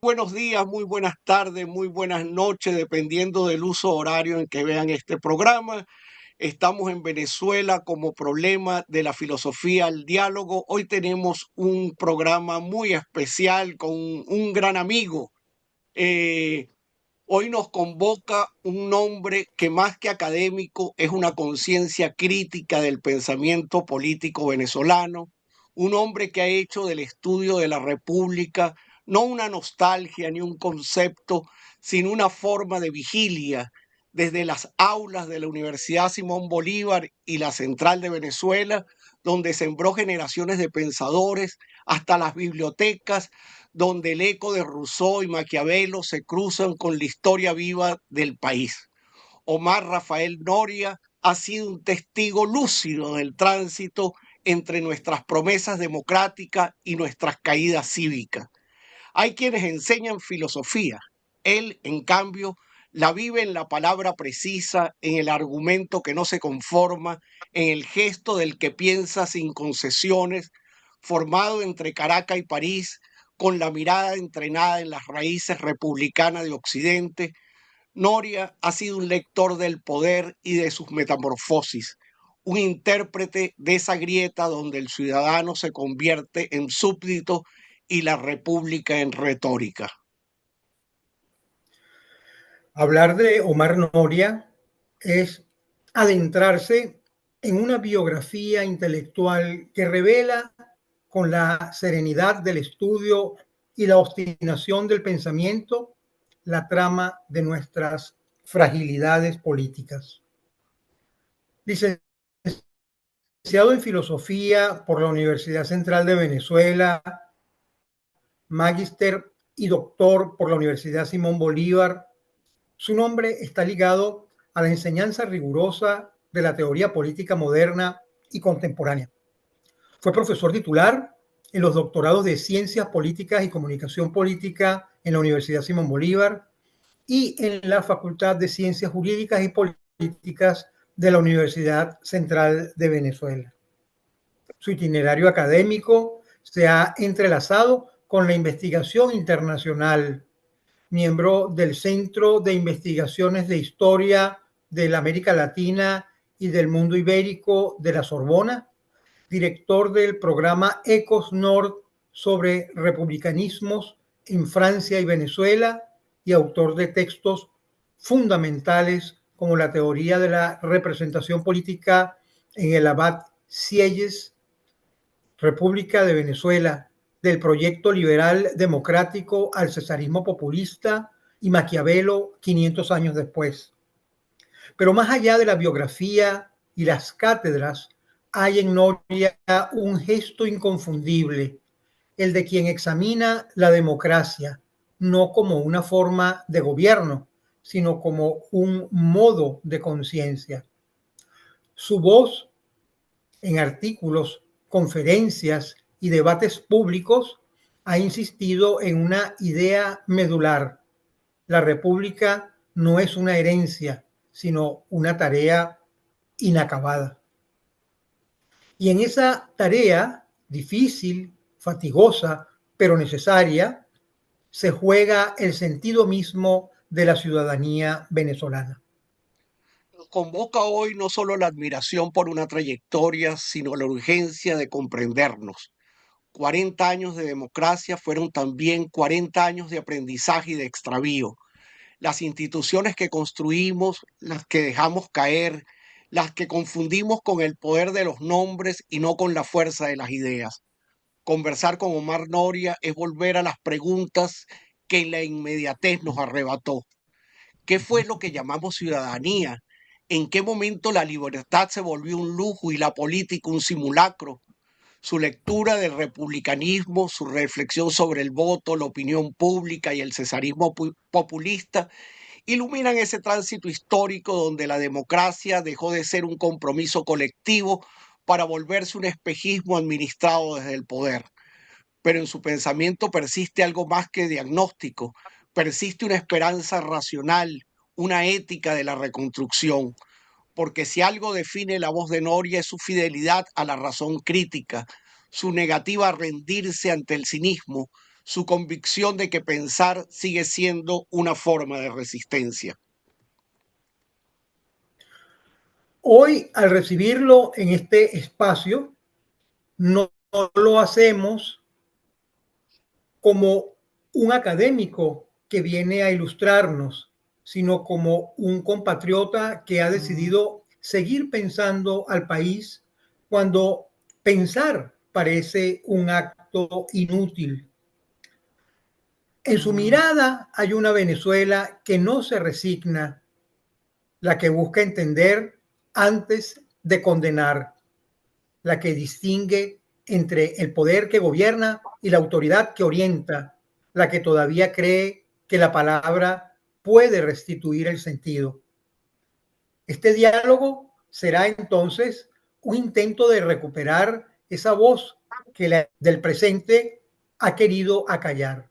buenos días, muy buenas tardes, muy buenas noches, dependiendo del uso horario en que vean este programa. Estamos en Venezuela como problema de la filosofía al diálogo. Hoy tenemos un programa muy especial con un gran amigo. Eh, Hoy nos convoca un hombre que más que académico es una conciencia crítica del pensamiento político venezolano, un hombre que ha hecho del estudio de la República no una nostalgia ni un concepto, sino una forma de vigilia desde las aulas de la Universidad Simón Bolívar y la Central de Venezuela, donde sembró generaciones de pensadores, hasta las bibliotecas donde el eco de Rousseau y Maquiavelo se cruzan con la historia viva del país. Omar Rafael Noria ha sido un testigo lúcido del tránsito entre nuestras promesas democráticas y nuestras caídas cívicas. Hay quienes enseñan filosofía. Él, en cambio, la vive en la palabra precisa, en el argumento que no se conforma, en el gesto del que piensa sin concesiones, formado entre Caracas y París, con la mirada entrenada en las raíces republicanas de Occidente. Noria ha sido un lector del poder y de sus metamorfosis, un intérprete de esa grieta donde el ciudadano se convierte en súbdito y la república en retórica. Hablar de Omar Noria es adentrarse en una biografía intelectual que revela con la serenidad del estudio y la obstinación del pensamiento la trama de nuestras fragilidades políticas. Licenciado en Filosofía por la Universidad Central de Venezuela, magíster y doctor por la Universidad Simón Bolívar, su nombre está ligado a la enseñanza rigurosa de la teoría política moderna y contemporánea. Fue profesor titular en los doctorados de Ciencias Políticas y Comunicación Política en la Universidad Simón Bolívar y en la Facultad de Ciencias Jurídicas y Políticas de la Universidad Central de Venezuela. Su itinerario académico se ha entrelazado con la investigación internacional, miembro del Centro de Investigaciones de Historia de la América Latina y del Mundo Ibérico de la Sorbona, director del programa Ecos Nord sobre republicanismos en Francia y Venezuela y autor de textos fundamentales como la teoría de la representación política en el Abad Sieyes, República de Venezuela, del proyecto liberal democrático al cesarismo populista y Maquiavelo 500 años después. Pero más allá de la biografía y las cátedras, hay en Noria un gesto inconfundible, el de quien examina la democracia, no como una forma de gobierno, sino como un modo de conciencia. Su voz en artículos, conferencias y debates públicos ha insistido en una idea medular. La república no es una herencia, sino una tarea inacabada. Y en esa tarea difícil, fatigosa, pero necesaria, se juega el sentido mismo de la ciudadanía venezolana. Convoca hoy no solo la admiración por una trayectoria, sino la urgencia de comprendernos. 40 años de democracia fueron también 40 años de aprendizaje y de extravío. Las instituciones que construimos, las que dejamos caer, las que confundimos con el poder de los nombres y no con la fuerza de las ideas. Conversar con Omar Noria es volver a las preguntas que en la inmediatez nos arrebató. ¿Qué fue lo que llamamos ciudadanía? ¿En qué momento la libertad se volvió un lujo y la política un simulacro? Su lectura del republicanismo, su reflexión sobre el voto, la opinión pública y el cesarismo populista iluminan ese tránsito histórico donde la democracia dejó de ser un compromiso colectivo para volverse un espejismo administrado desde el poder. Pero en su pensamiento persiste algo más que diagnóstico, persiste una esperanza racional, una ética de la reconstrucción, porque si algo define la voz de Noria es su fidelidad a la razón crítica, su negativa a rendirse ante el cinismo, su convicción de que pensar sigue siendo una forma de resistencia? Hoy, al recibirlo en este espacio, no lo hacemos como un académico que viene a ilustrarnos, sino como un compatriota que ha decidido seguir pensando al país cuando pensar parece un acto inútil. En su mirada hay una Venezuela que no se resigna, la que busca entender antes de condenar, la que distingue entre el poder que gobierna y la autoridad que orienta, la que todavía cree que la palabra puede restituir el sentido. Este diálogo será entonces un intento de recuperar esa voz que del presente ha querido acallar,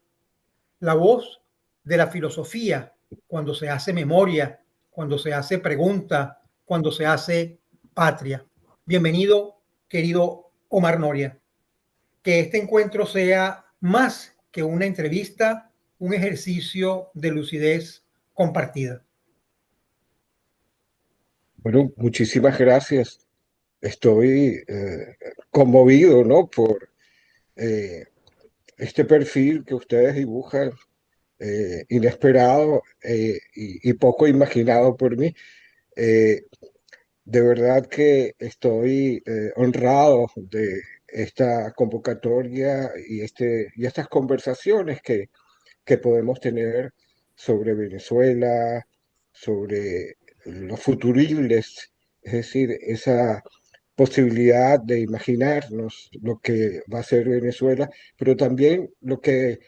la voz de la filosofía cuando se hace memoria, cuando se hace pregunta, cuando se hace patria. Bienvenido, querido Omar Noria. Que este encuentro sea más que una entrevista, un ejercicio de lucidez compartida. Bueno, muchísimas gracias. Estoy conmovido, ¿no? Por eh, este perfil que ustedes dibujan, inesperado y poco imaginado por mí. Eh, de verdad que estoy honrado de esta convocatoria y estas conversaciones que podemos tener sobre Venezuela, sobre los futuribles, es decir, esa posibilidad de imaginarnos lo que va a ser Venezuela, pero también lo que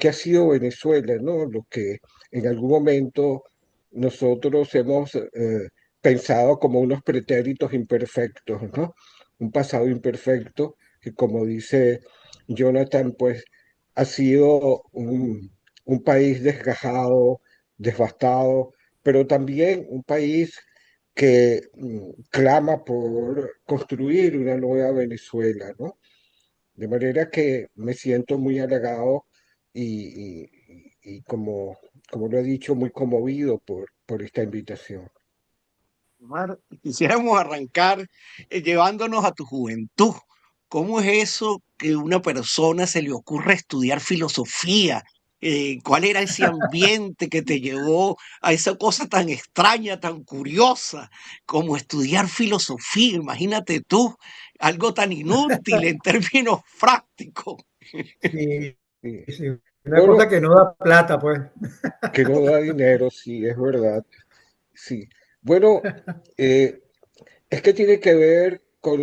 ha sido Venezuela, ¿no? Lo que en algún momento nosotros hemos pensado como unos pretéritos imperfectos, ¿no? Un pasado imperfecto que, como dice Jonathan, pues ha sido un país desgajado, devastado, pero también un país que clama por construir una nueva Venezuela, ¿no? De manera que me siento muy halagado y como lo he dicho, muy conmovido por esta invitación. Omar, quisiéramos arrancar llevándonos a tu juventud. ¿Cómo es eso que una persona se le ocurre estudiar filosofía? ¿Cuál era ese ambiente que te llevó a esa cosa tan extraña, tan curiosa, como estudiar filosofía? Imagínate tú, algo tan inútil en términos prácticos. Sí, Sí. sí, una cosa Bueno, que no da plata, pues. que no da dinero, sí, es verdad, sí. Bueno, eh, es que tiene que ver con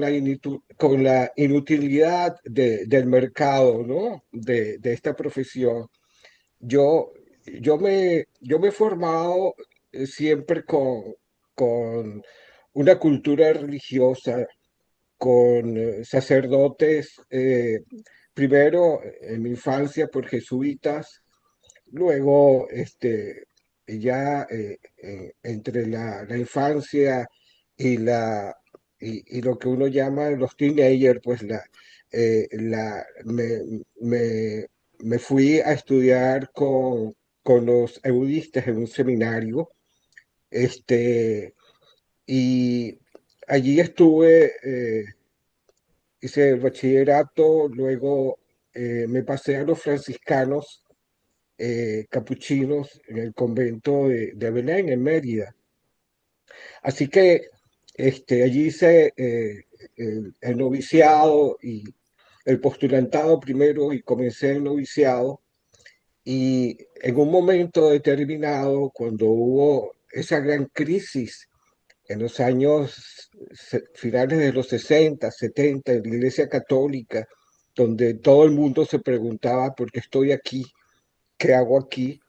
con la inutilidad del mercado, ¿no? De esta profesión. Yo, yo me he formado siempre con una cultura religiosa, con sacerdotes, primero en mi infancia por jesuitas, luego ya entre la infancia y, y lo que uno llama los teenagers, pues me, me fui a estudiar con los eudistas en un seminario, y allí estuve, hice el bachillerato, luego me pasé a los franciscanos capuchinos en el convento de Belén, en Mérida. Así que allí hice el noviciado y el postulantado primero y comencé el noviciado. Y en un momento determinado, cuando hubo esa gran crisis en los años finales de los 60, 70, en la Iglesia Católica, donde todo el mundo se preguntaba por qué estoy aquí, qué hago aquí,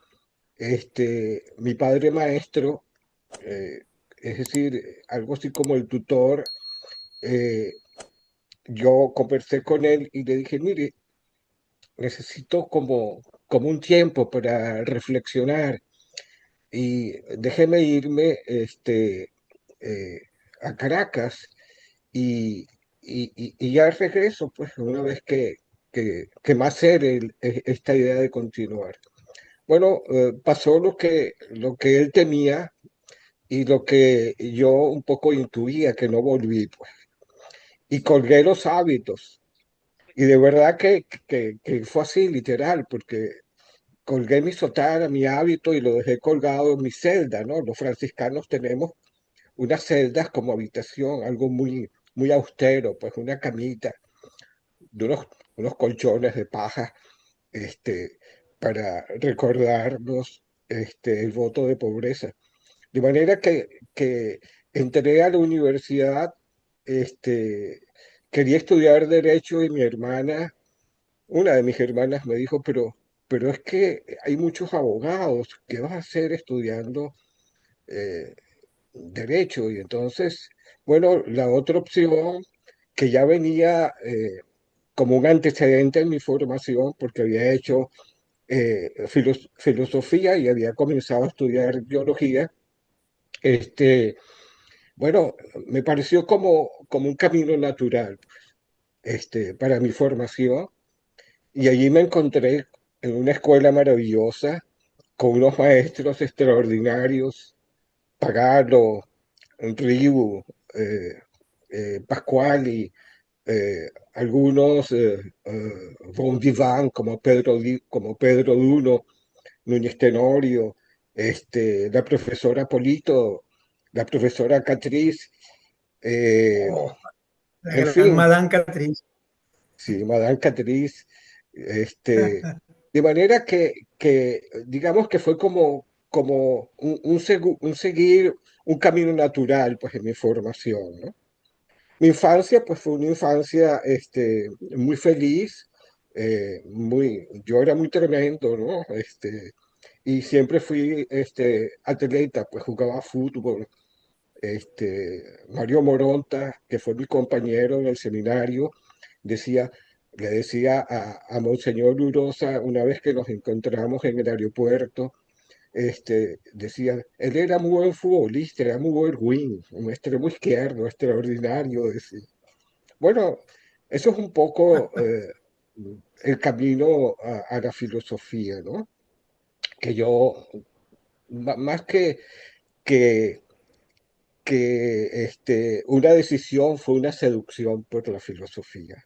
mi padre maestro, eh, es decir, algo así como el tutor, eh, yo conversé con él y le dije, mire, necesito como un tiempo para reflexionar y déjeme irme eh, a Caracas y, y ya regreso, pues una vez que que más ser esta idea de continuar. Bueno, pasó lo que él temía y lo que yo un poco intuía, que no volví, pues. Y colgué los hábitos. Y de verdad que fue así, literal, porque colgué mi sotana, mi hábito y lo dejé colgado en mi celda, ¿no? Los franciscanos tenemos unas celdas como habitación, algo muy austero, pues una camita, de unos colchones de paja, este, para recordarnos el voto de pobreza. De manera que entré a la universidad, este, quería estudiar derecho y mi hermana, una de mis hermanas me dijo, pero es que hay muchos abogados, ¿qué vas a hacer estudiando eh, derecho? Y entonces, bueno, la otra opción que ya venía como un antecedente en mi formación, porque había hecho filosofía y había comenzado a estudiar biología, este, bueno, me pareció como un camino natural para mi formación y allí me encontré en una escuela maravillosa con unos maestros extraordinarios, Pagano, Ribu, eh, Pascuali, algunos bon vivant como como Pedro Duno, Núñez Tenorio, la profesora Polito, la profesora Catriz, eh, Oh, la en gran fin, Madame Catrice. sí, Madame Catriz, de manera digamos que fue como un seguir un camino natural pues en mi formación, ¿no? Mi infancia pues fue una infancia muy feliz, yo era muy tremendo, ¿no? Y siempre fui atleta, pues jugaba fútbol. Mario Moronta, que fue mi compañero en el seminario, decía, le decía a Monseñor Urosa una vez que nos encontramos en el aeropuerto, decía, él era muy buen futbolista, era muy buen wing, un extremo izquierdo extraordinario, decía. Bueno, eso es un poco el camino a la filosofía, ¿no? Que yo, más que una decisión fue una seducción por la filosofía.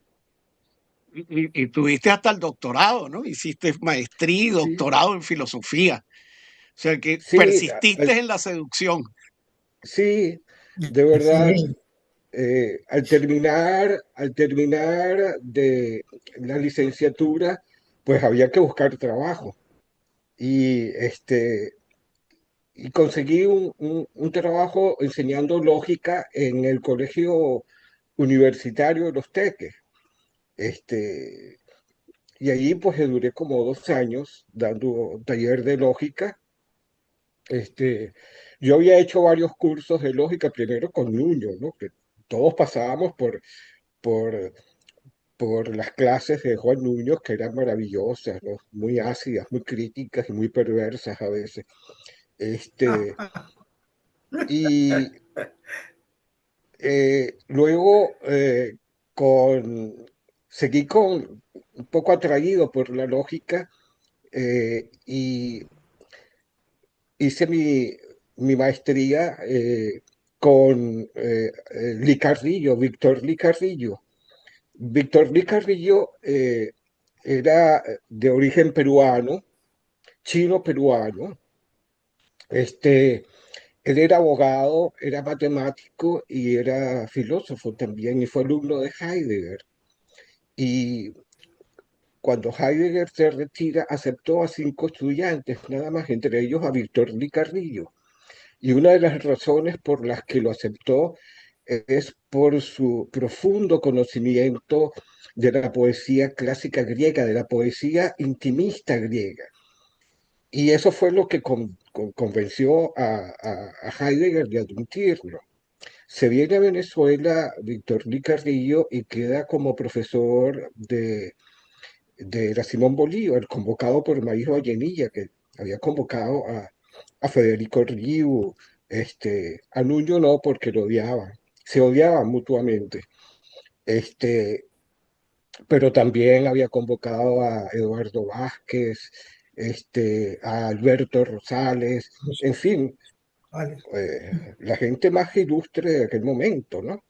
Y tuviste hasta el doctorado, ¿no? Hiciste maestría y Sí, doctorado en filosofía. O sea que sí, persististe en la seducción. sí, de verdad, Sí, al terminar de la licenciatura, pues había que buscar trabajo. Y, y conseguí un trabajo enseñando lógica en el Colegio Universitario de Los Teques. Este, y allí pues duré como 2 años dando taller de lógica. Yo había hecho varios cursos de lógica, primero con Nuño, ¿no? Que todos pasábamos por, por las clases de Juan Nuño, que eran maravillosas, ¿no? Muy ácidas, muy críticas y muy perversas a veces. Este, y luego con, seguí un poco atraído por la lógica y hice mi maestría con Licarrillo, Víctor Licarrillo. Víctor Licarrillo era de origen peruano, chino-peruano. Él era abogado, era matemático y era filósofo también y fue alumno de Heidegger. Y cuando Heidegger se retira, aceptó a 5 estudiantes, nada más, entre ellos a Víctor Licarrillo. Y una de las razones por las que lo aceptó es por su profundo conocimiento de la poesía clásica griega, de la poesía intimista griega. Y eso fue lo que convenció a Heidegger de admitirlo. Se viene a Venezuela Víctor Lee Carrillo y queda como profesor de la Simón Bolívar, convocado por Maíz Vallenilla, que había convocado a Federico Riu, a Nuño no, porque lo odiaban, se odiaban mutuamente. Este, pero también había convocado a Eduardo Vázquez, a Alberto Rosales, en fin, Vale. la gente más ilustre de aquel momento, ¿no?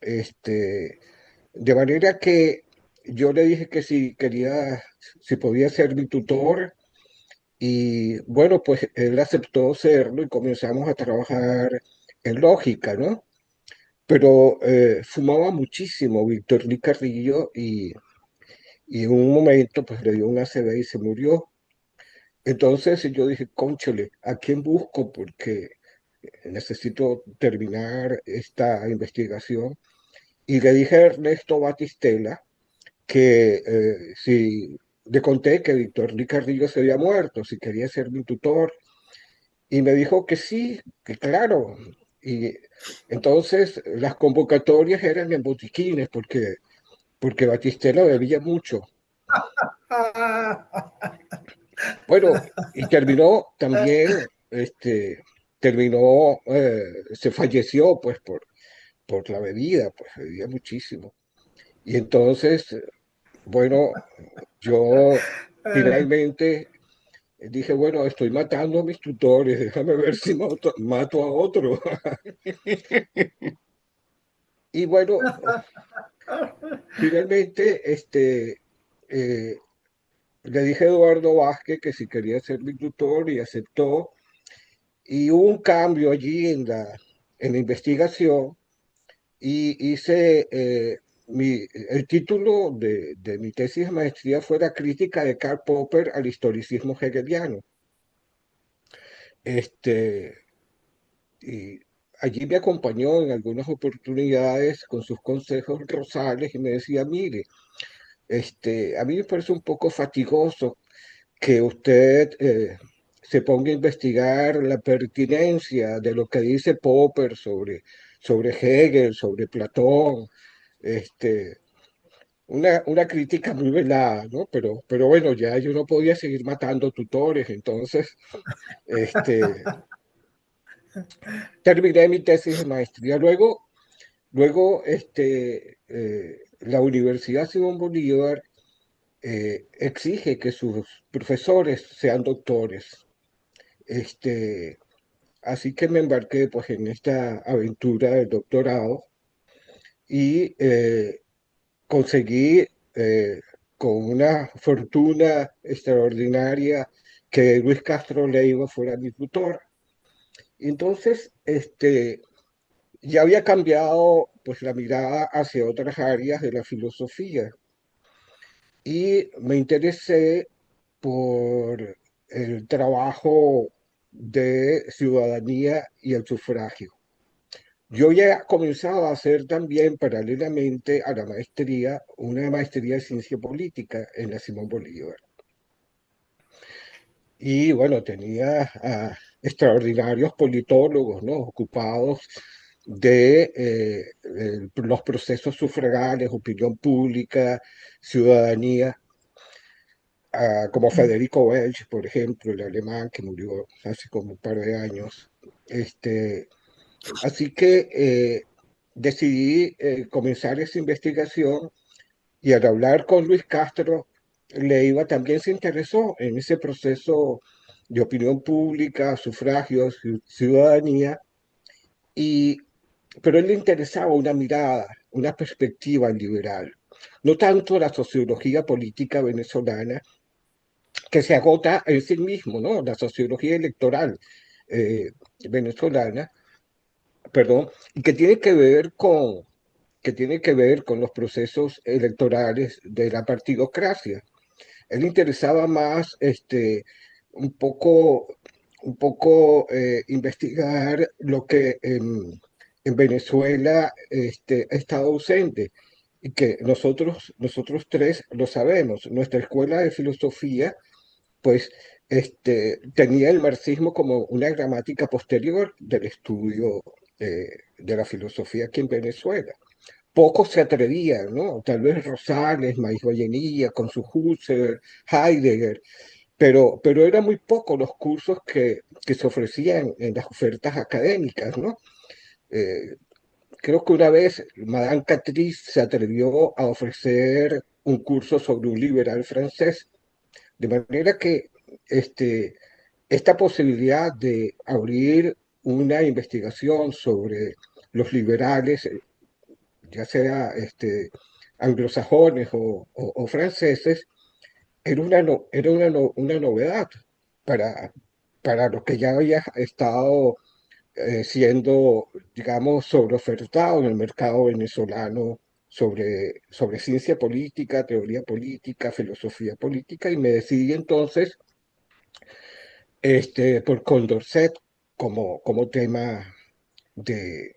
Este, de manera que yo le dije que si quería, si podía ser mi tutor, y bueno, pues él aceptó serlo y comenzamos a trabajar en lógica, ¿no? Pero fumaba muchísimo Víctor Lee Carrillo y en un momento pues le dio una ACV y se murió. Entonces yo dije, cónchale, ¿a quién busco? Porque necesito terminar esta investigación. Y le dije a Ernesto Batistela que si le conté que Víctor Lee Carrillo se había muerto, si quería ser mi tutor, y me dijo que sí, que claro. Y entonces las convocatorias eran en botiquines, porque Batistela bebía mucho. Bueno, y terminó también, se falleció pues por la bebida, pues bebía muchísimo. Y entonces, bueno, yo finalmente dije, bueno, estoy matando a mis tutores, déjame ver si mato a otro. Y bueno, finalmente, eh, le dije a Eduardo Vázquez que si quería ser mi tutor y aceptó. Y hubo un cambio allí en la investigación y hice, el título de mi tesis de maestría fue la crítica de Karl Popper al historicismo hegeliano. Este, y allí me acompañó en algunas oportunidades con sus consejos Rosales y me decía, mire, a mí me parece un poco fatigoso que usted se ponga a investigar la pertinencia de lo que dice Popper sobre Hegel, sobre Platón, este, una crítica muy velada, ¿no? Pero bueno, ya yo no podía seguir matando tutores, entonces este, terminé mi tesis de maestría. Luego la Universidad Simón Bolívar exige que sus profesores sean doctores. Este, Así que me embarqué pues en esta aventura del doctorado y conseguí con una fortuna extraordinaria que Luis Castro Leiva fuera mi tutor. Y entonces, ya había cambiado pues la mirada hacia otras áreas de la filosofía y me interesé por el trabajo de ciudadanía y el sufragio. Yo ya he comenzado a hacer también paralelamente a la maestría, una maestría de ciencia política en la Simón Bolívar. Y bueno, tenía a extraordinarios politólogos, ¿no? Ocupados de los procesos sufragales, opinión pública, ciudadanía, como Federico Welch, por ejemplo, el alemán que murió hace como un par de años. Este, Así que decidí comenzar esa investigación y al hablar con Luis Castro, Leiva también se interesó en ese proceso de opinión pública, sufragio, ciudadanía, y, pero a él le interesaba una mirada, una perspectiva liberal, no tanto la sociología política venezolana, que se agota en sí mismo, ¿no? La sociología electoral eh, venezolana, perdón, y que tiene que ver con los procesos electorales de la partidocracia. Él interesaba más un poco, investigar lo que en Venezuela ha estado ausente y que nosotros tres lo sabemos. Nuestra escuela de filosofía, pues, tenía el marxismo como una gramática posterior del estudio de la filosofía aquí en Venezuela. Pocos se atrevían, ¿no? Tal vez Rosales, Maíz Vallenilla, con su Husserl, Heidegger, pero eran muy pocos los cursos que se ofrecían en las ofertas académicas, ¿no? Eh, Creo que una vez Madame Catrice se atrevió a ofrecer un curso sobre un liberal francés. De manera que esta posibilidad de abrir una investigación sobre los liberales, ya sea anglosajones o franceses, era una novedad para, para lo que ya había estado siendo, digamos, sobreofertado en el mercado venezolano sobre ciencia política, teoría política, filosofía política, y me decidí entonces por Condorcet como tema de,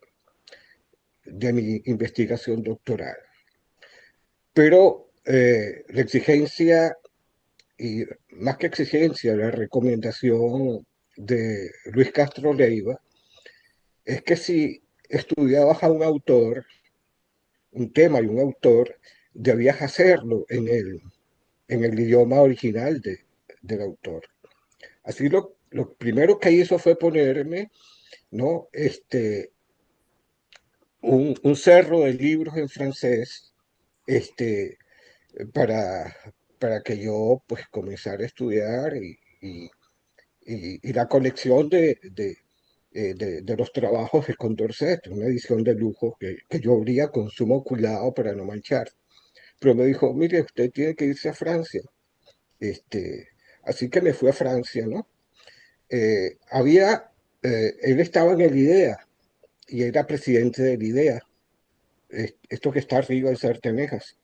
de mi investigación doctoral. Pero la exigencia, y más que exigencia, la recomendación de Luis Castro Leiva es que si estudiabas a un autor, un tema y un autor, debías hacerlo en el idioma original del autor. Así lo primero que hizo fue ponerme, ¿no? Un cerro de libros en francés, este, para, para que yo pues comenzara a estudiar y la colección de los trabajos de Condorcet, una edición de lujo que yo abría con sumo cuidado para no manchar. Pero me dijo, mire, usted tiene que irse a Francia. Así que me fui a Francia, ¿no? Él estaba en el IDEA y era presidente del IDEA, esto que está arriba en Sartenejas.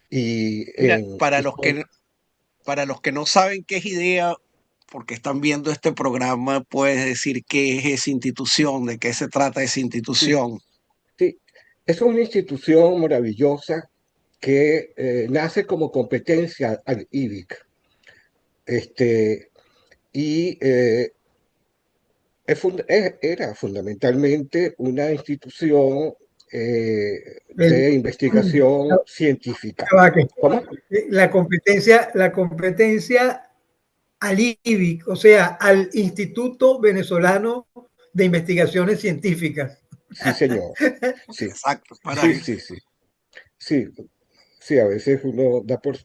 Y Mira, en, para los que no saben qué es IDEA, porque están viendo este programa, puedes decir qué es esa institución, de qué se trata esa sí, institución. sí, es una institución maravillosa que nace como competencia al IBIC. Este, y era fundamentalmente una institución de El- investigación científica. ya va que- ¿Cómo? la competencia al IBIC, o sea, al Instituto Venezolano de Investigaciones Científicas. Sí, señor. Sí, Exacto, para sí, eso. sí, sí. Sí, sí, a veces uno da por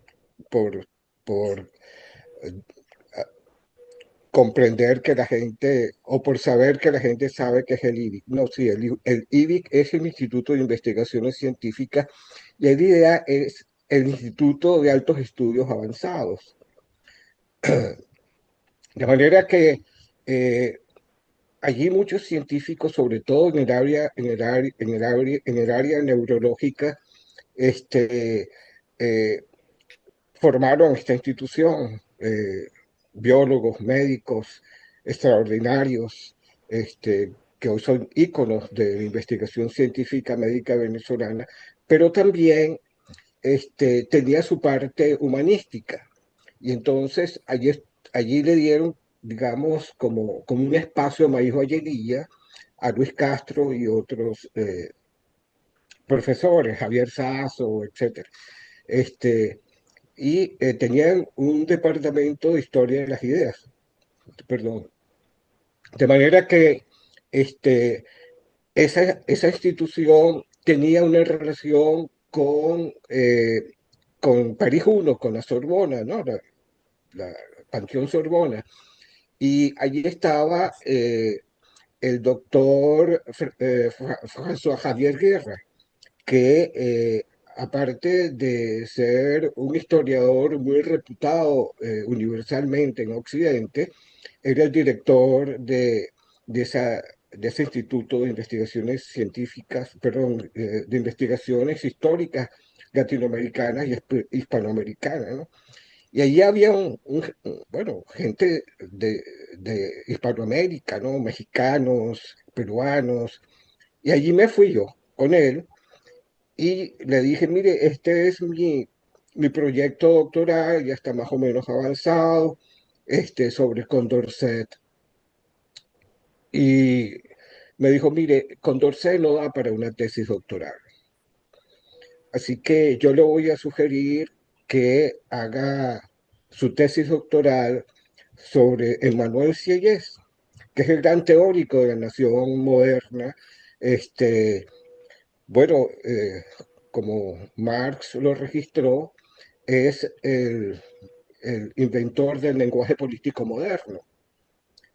comprender que la gente, o por saber que la gente sabe que es el IBIC. No, sí, el IBIC es el Instituto de Investigaciones Científicas y el IDEA es el Instituto de Altos Estudios Avanzados. De manera que eh, allí muchos científicos, sobre todo en el área, en el área neurológica, este, eh, formaron esta institución, biólogos, médicos extraordinarios, que hoy son íconos de la investigación científica médica venezolana, pero también tenía su parte humanística. Y entonces allí le dieron, digamos, como un espacio maíz Vallenilla a Luis Castro y otros profesores, Javier Sasso, etcétera. Tenían un departamento de historia de las ideas, perdón. De manera que este, esa institución tenía una relación con París I, con la Sorbona, ¿no? La Panteón Sorbona. Y allí estaba el doctor François Javier Guerra, que aparte de ser un historiador muy reputado universalmente en Occidente, era el director de ese Instituto de Investigaciones Científicas, perdón, de Investigaciones Históricas Latinoamericanas y Hispanoamericanas, ¿no? Y allí había bueno, gente de Hispanoamérica, ¿no? Mexicanos, peruanos, y allí me fui yo con él y le dije, mire, este es mi proyecto doctoral, ya está más o menos avanzado, sobre Condorcet. Y me dijo, mire, Condorcet no da para una tesis doctoral. Así que yo le voy a sugerir que haga su tesis doctoral sobre Emmanuel Sieyès, que es el gran teórico de la nación moderna, bueno, como Marx lo registró, es el inventor del lenguaje político moderno.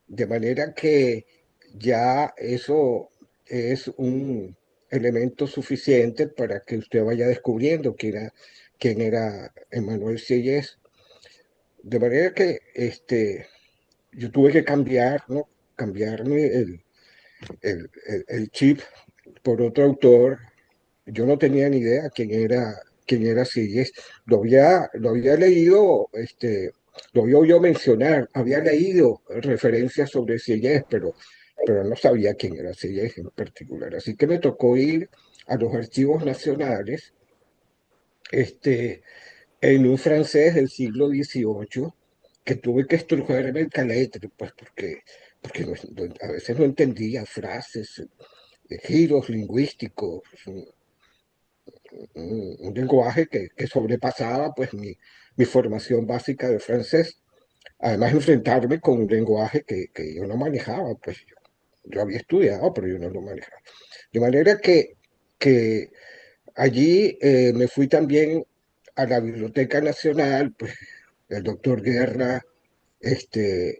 De manera que ya eso es un elemento suficiente para que usted vaya descubriendo quién era Emmanuel Sieyès. De manera que yo tuve que cambiar, ¿no? Cambiarme el chip por otro autor. Yo no tenía ni idea quién era Sieyès. Lo había leído, lo había oído mencionar, había leído referencias sobre Sieyès, pero no sabía quién era Sieyès en particular. Así que me tocó ir a los archivos nacionales, este, en un francés del siglo XVIII, que tuve que estrujarme el caletre, pues porque a veces no entendía frases, giros lingüísticos, un lenguaje que sobrepasaba pues mi formación básica de francés. Además, enfrentarme con un lenguaje que yo no manejaba, pues yo había estudiado, pero yo no lo manejaba. De manera que allí me fui también a la Biblioteca Nacional, pues el doctor Guerra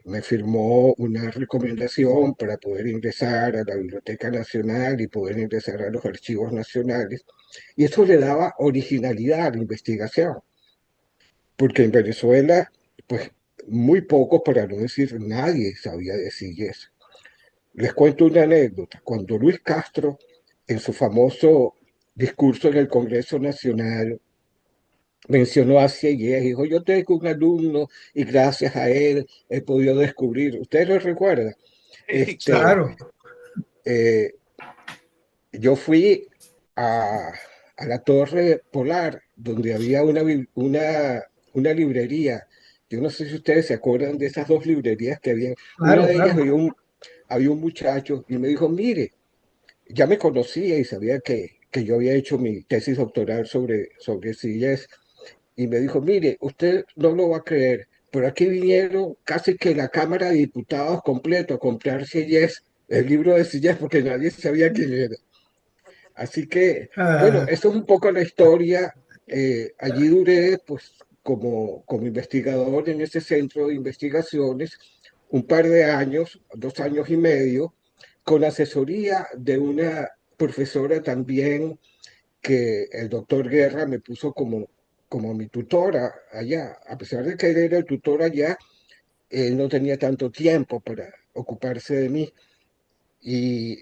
me firmó una recomendación para poder ingresar a la Biblioteca Nacional y poder ingresar a los archivos nacionales. Y eso le daba originalidad a la investigación, porque en Venezuela, pues muy poco, para no decir nadie, sabía decir eso. Les cuento una anécdota. Cuando Luis Castro, en su famoso discurso en el Congreso Nacional, mencionó a Sieyès, dijo, yo tengo un alumno y gracias a él he podido descubrir. ¿Ustedes lo recuerdan? Este, Claro, eh, yo fui a, a la Torre Polar, donde había una librería. Yo no sé si ustedes se acuerdan de esas dos librerías que había. Una claro, de ellas claro. había un muchacho y me dijo, mire, ya me conocía y sabía que yo había hecho mi tesis doctoral sobre sillas y me dijo, mire, usted no lo va a creer, pero aquí vinieron casi que la Cámara de Diputados completo a comprar sillas, el libro de sillas, porque nadie sabía quién era. Así que, bueno, Ah, esto es un poco la historia. Allí duré, pues, como investigador en ese centro de investigaciones, un par de años, 2 años y medio, con asesoría de una profesora también que el doctor Guerra me puso como mi tutora allá. A pesar de que él era el tutor allá, él no tenía tanto tiempo para ocuparse de mí. Y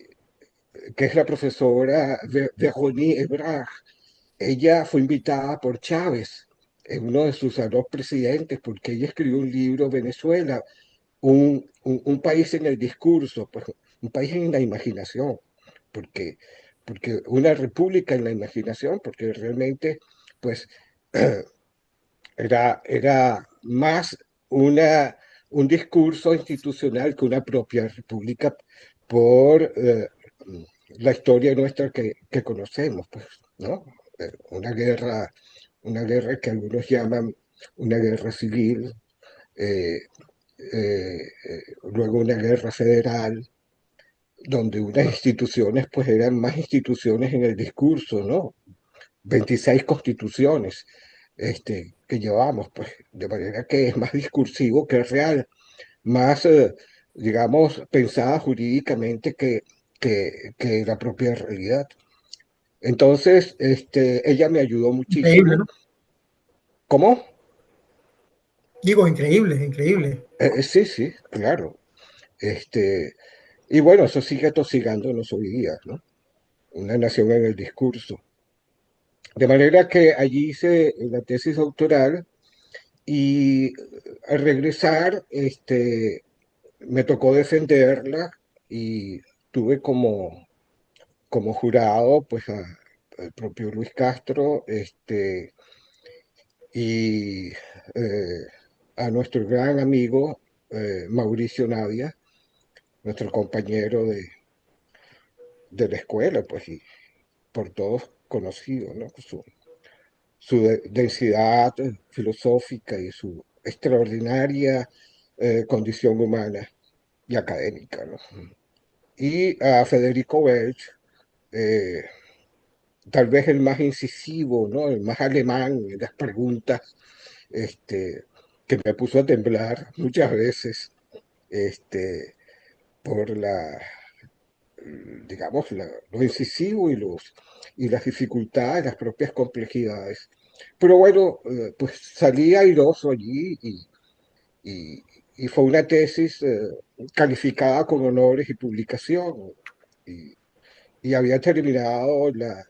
que es la profesora Véronique Ebrard. Ella fue invitada por Chávez, uno de sus dos presidentes, porque ella escribió un libro, Venezuela, un país en el discurso, pues, un país en la imaginación, porque, porque una república en la imaginación, porque realmente pues era más un discurso institucional que una propia república por la historia nuestra que conocemos, pues, ¿no? Una guerra que algunos llaman una guerra civil, eh, luego una guerra federal, donde unas instituciones pues eran más instituciones en el discurso, ¿no? 26 constituciones que llevamos, pues, de manera que es más discursivo que real, más, digamos, pensada jurídicamente que la propia realidad. Entonces, ella me ayudó increíble, muchísimo. ¿no? ¿Cómo? Digo, increíble, increíble. Sí, sí, claro. Este, y bueno, eso sigue atosigándonos hoy día, ¿no? Una nación en el discurso. De manera que allí hice la tesis doctoral y al regresar, me tocó defenderla y tuve como jurado pues al propio Luis Castro y a nuestro gran amigo Mauricio Navia, nuestro compañero de la escuela, pues y por todos conocido, ¿no? Su densidad filosófica y su extraordinaria condición humana y académica, ¿no? Y a Federico Welch, eh, tal vez el más incisivo, ¿no? El más alemán en las preguntas, este, que me puso a temblar muchas veces, este, por digamos, lo incisivo y las dificultades, las propias complejidades. Pero bueno, pues salí airoso allí y- y fue una tesis calificada con honores y publicación. Y, y había terminado la-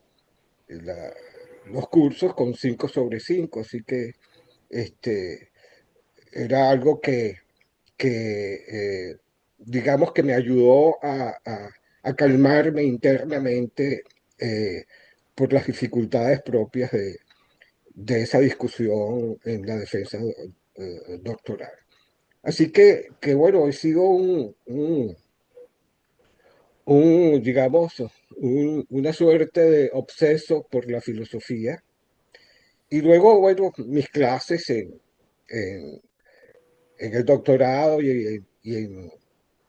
los cursos con 5/5, así que este, era algo que digamos que me ayudó a calmarme internamente eh, por las dificultades propias de esa discusión en la defensa doctoral. Así que bueno, he sido digamos, una suerte de obseso por la filosofía. Y luego, bueno, mis clases en, en el doctorado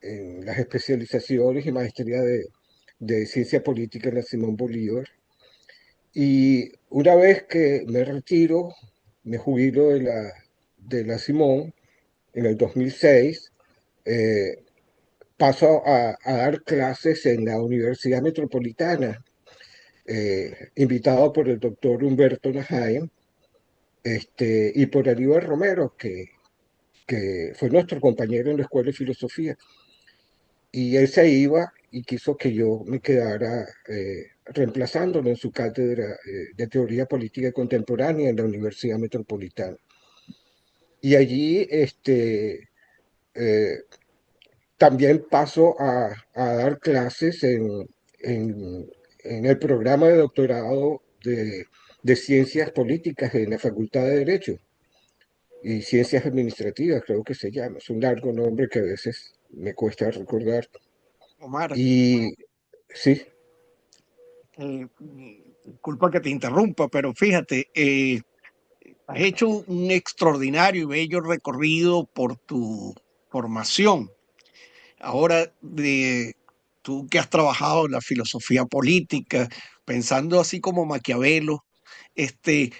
en las especializaciones y maestría de ciencia política en la Simón Bolívar. Y una vez que me retiro, me jubilo de la Simón en el 2006, eh, paso a dar clases en la Universidad Metropolitana, invitado por el doctor Humberto Najaim, y por Aníbal Romero, que fue nuestro compañero en la Escuela de Filosofía. Y él se iba y quiso que yo me quedara reemplazándolo en su cátedra de Teoría Política Contemporánea en la Universidad Metropolitana. Y allí eh, también paso a dar clases en, en el programa de doctorado de Ciencias Políticas en la Facultad de Derecho y Ciencias Administrativas, creo que se llama. Es un largo nombre que a veces me cuesta recordar. Omar, Y sí, disculpa que te interrumpa, pero fíjate, has hecho un extraordinario y bello recorrido por tu formación. Ahora, tú que has trabajado en la filosofía política, pensando así como Maquiavelo, este,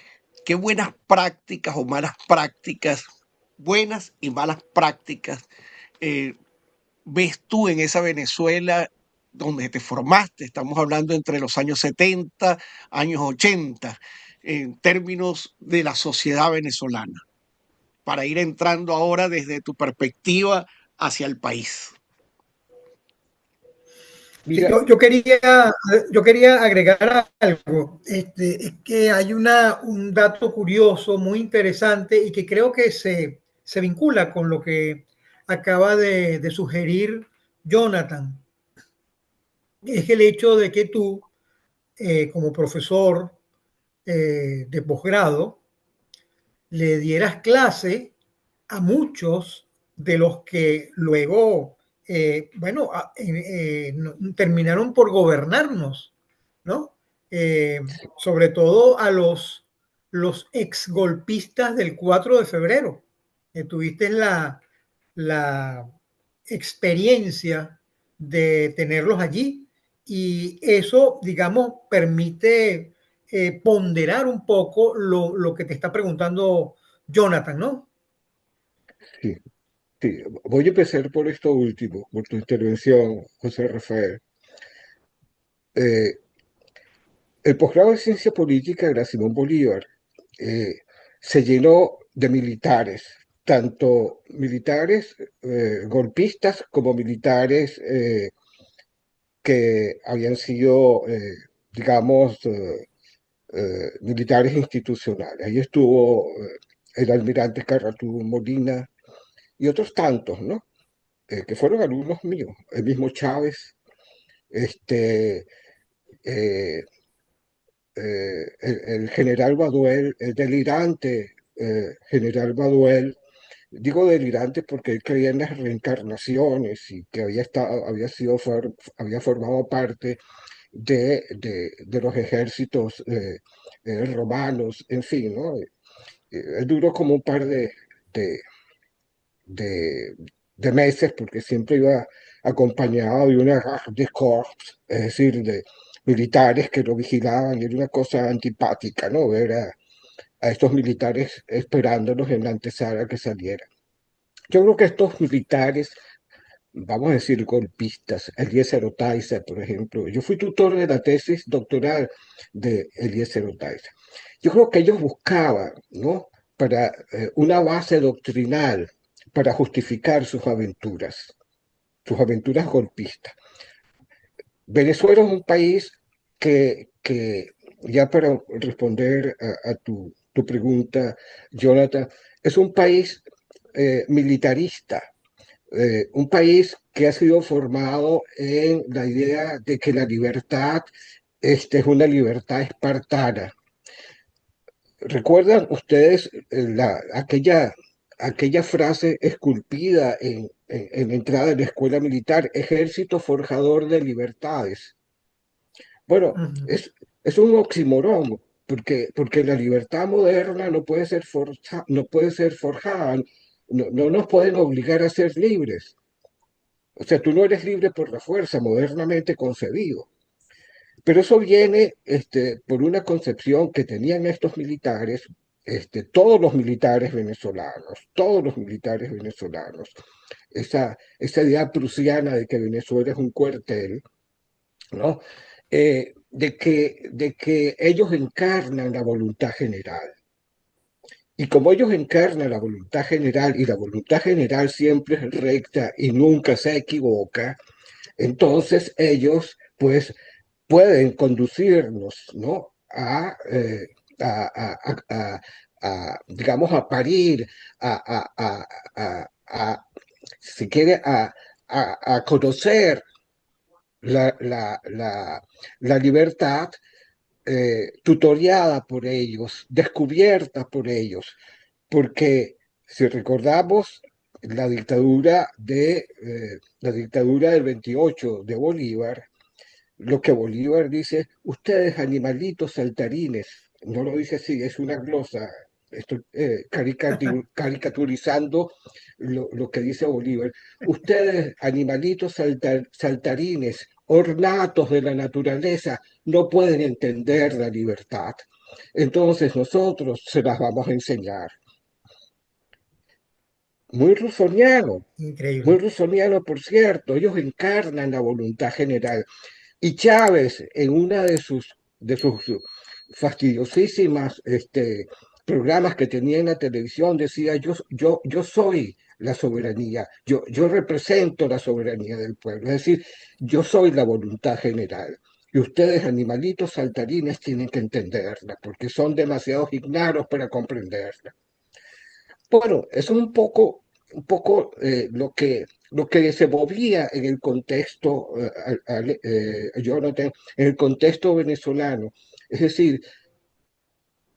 qué buenas prácticas o malas prácticas, buenas y malas prácticas, eh, ves tú en esa Venezuela donde te formaste? Estamos hablando entre los años 70, años 80, en términos de la sociedad venezolana, para ir entrando ahora desde tu perspectiva hacia el país. Sí, mira, yo quería agregar algo. Es que hay un dato curioso, muy interesante y que creo que se vincula con lo que acaba de sugerir Jonathan. Es el hecho de que tú, como profesor de posgrado, le dieras clase a muchos de los que luego, bueno, terminaron por gobernarnos, ¿no? Eh, Sobre todo a los exgolpistas del 4 de febrero. Tuviste la experiencia de tenerlos allí y eso, digamos, permite ponderar un poco lo que te está preguntando Jonathan, ¿no? sí, sí, voy a empezar por esto último, por tu intervención, José Rafael. Eh, el posgrado de Ciencia Política de la Simón Bolívar eh, se llenó de militares, tanto militares golpistas como militares que habían sido, digamos, militares institucionales. Ahí estuvo el almirante Carratú Molina y otros tantos, ¿no? Que fueron alumnos míos, el mismo Chávez, este, eh, el general Baduel, el delirante general Baduel. Digo delirante porque él creía en las reencarnaciones y que había formado parte de los ejércitos romanos, en fin, ¿no? Él duró como un par de, de, de meses porque siempre iba acompañado de una garde corps, es decir, de militares que lo vigilaban, y era una cosa antipática, ¿no? Ver a estos militares esperándolos en la antesala que saliera. Yo creo que estos militares, vamos a decir golpistas, Eliezer Otaiza, por ejemplo, yo fui tutor de la tesis doctoral de Eliezer Otaiza. Yo creo que ellos buscaban, ¿no? Para una base doctrinal para justificar sus aventuras golpistas. Venezuela es un país que ya para responder a tu pregunta, Jonathan, es un país militarista, un país que ha sido formado en la idea de que la libertad es una libertad espartana. ¿Recuerdan ustedes aquella frase esculpida en la entrada de la escuela militar, ejército forjador de libertades? Bueno, Ujú. es un oxímoron, porque la libertad moderna no puede ser forjada, no nos pueden obligar a ser libres. O sea, tú no eres libre por la fuerza, modernamente concebido. Pero eso viene por una concepción que tenían estos militares, todos los militares venezolanos, esa idea prusiana de que Venezuela es un cuartel, ¿no? De que ellos encarnan la voluntad general. Y como ellos encarnan la voluntad general, y la voluntad general siempre es recta y nunca se equivoca, entonces ellos, pues, pueden conducirnos, ¿no? Digamos, a parir, si quiere, a conocer la libertad tutoriada por ellos, descubierta por ellos, porque si recordamos la dictadura del 28 de Bolívar, lo que Bolívar dice, ustedes animalitos saltarines, no lo dice así, es una glosa, estoy caricaturizando lo que dice Bolívar, ustedes animalitos saltarines, ornatos de la naturaleza, no pueden entender la libertad. Entonces nosotros se las vamos a enseñar. Muy rusoniano, muy Increíble. rusoniano, por cierto, ellos encarnan la voluntad general. Y Chávez, en una de sus fastidiosísimas programas que tenía en la televisión, decía, yo soy la soberanía, yo represento la soberanía del pueblo, es decir, yo soy la voluntad general. Y ustedes, animalitos saltarines, tienen que entenderla, porque son demasiado ignaros para comprenderla. Bueno, eso es un poco lo que se movía en el contexto, Jonathan, en el contexto venezolano. Es decir,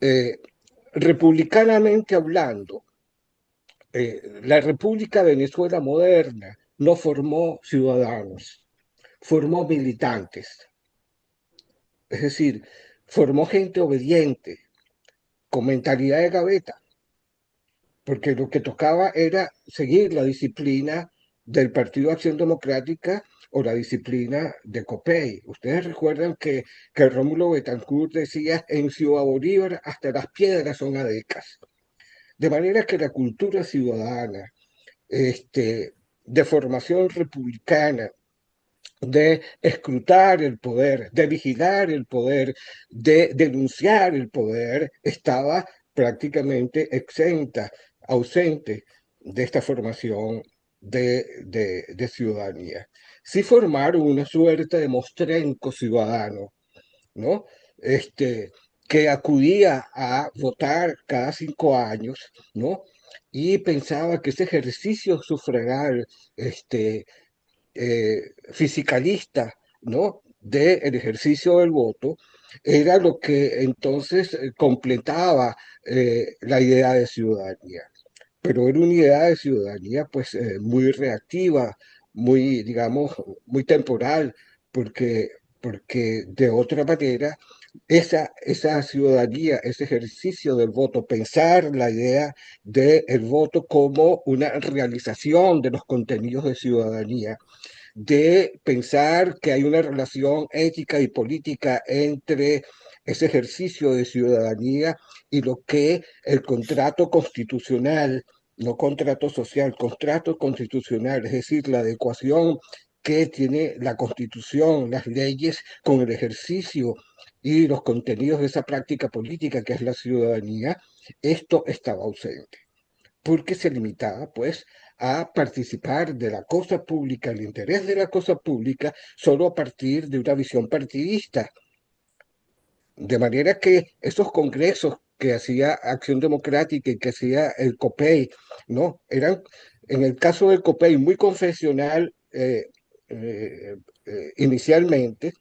eh, republicanamente hablando, la República Venezuela moderna no formó ciudadanos, formó militantes. Es decir, formó gente obediente, con mentalidad de gaveta, porque lo que tocaba era seguir la disciplina del Partido Acción Democrática o la disciplina de COPEI. Ustedes recuerdan que Rómulo Betancourt decía, en Ciudad Bolívar hasta las piedras son adecas. De manera que la cultura ciudadana, de formación republicana, de escrutar el poder, de vigilar el poder, de denunciar el poder, estaba prácticamente exenta, ausente de esta formación de ciudadanía. Sí formaron una suerte de mostrenco ciudadano, ¿no? Que acudía a votar cada 5 años, ¿no? Y pensaba que ese ejercicio sufragal, fisicalista, ¿no? Del ejercicio del voto, era lo que entonces completaba la idea de ciudadanía. Pero era una idea de ciudadanía pues muy reactiva, muy, digamos, muy temporal, porque de otra manera esa ciudadanía, ese ejercicio del voto, pensar la idea del voto como una realización de los contenidos de ciudadanía, de pensar que hay una relación ética y política entre ese ejercicio de ciudadanía y lo que el contrato constitucional, no contrato social, contrato constitucional, es decir, la adecuación que tiene la Constitución, las leyes, con el ejercicio y los contenidos de esa práctica política que es la ciudadanía, esto estaba ausente, porque se limitaba, pues, a participar de la cosa pública, el interés de la cosa pública, solo a partir de una visión partidista. De manera que esos congresos que hacía Acción Democrática y que hacía el COPEI, ¿no? Eran, en el caso del COPEI, muy confesional inicialmente,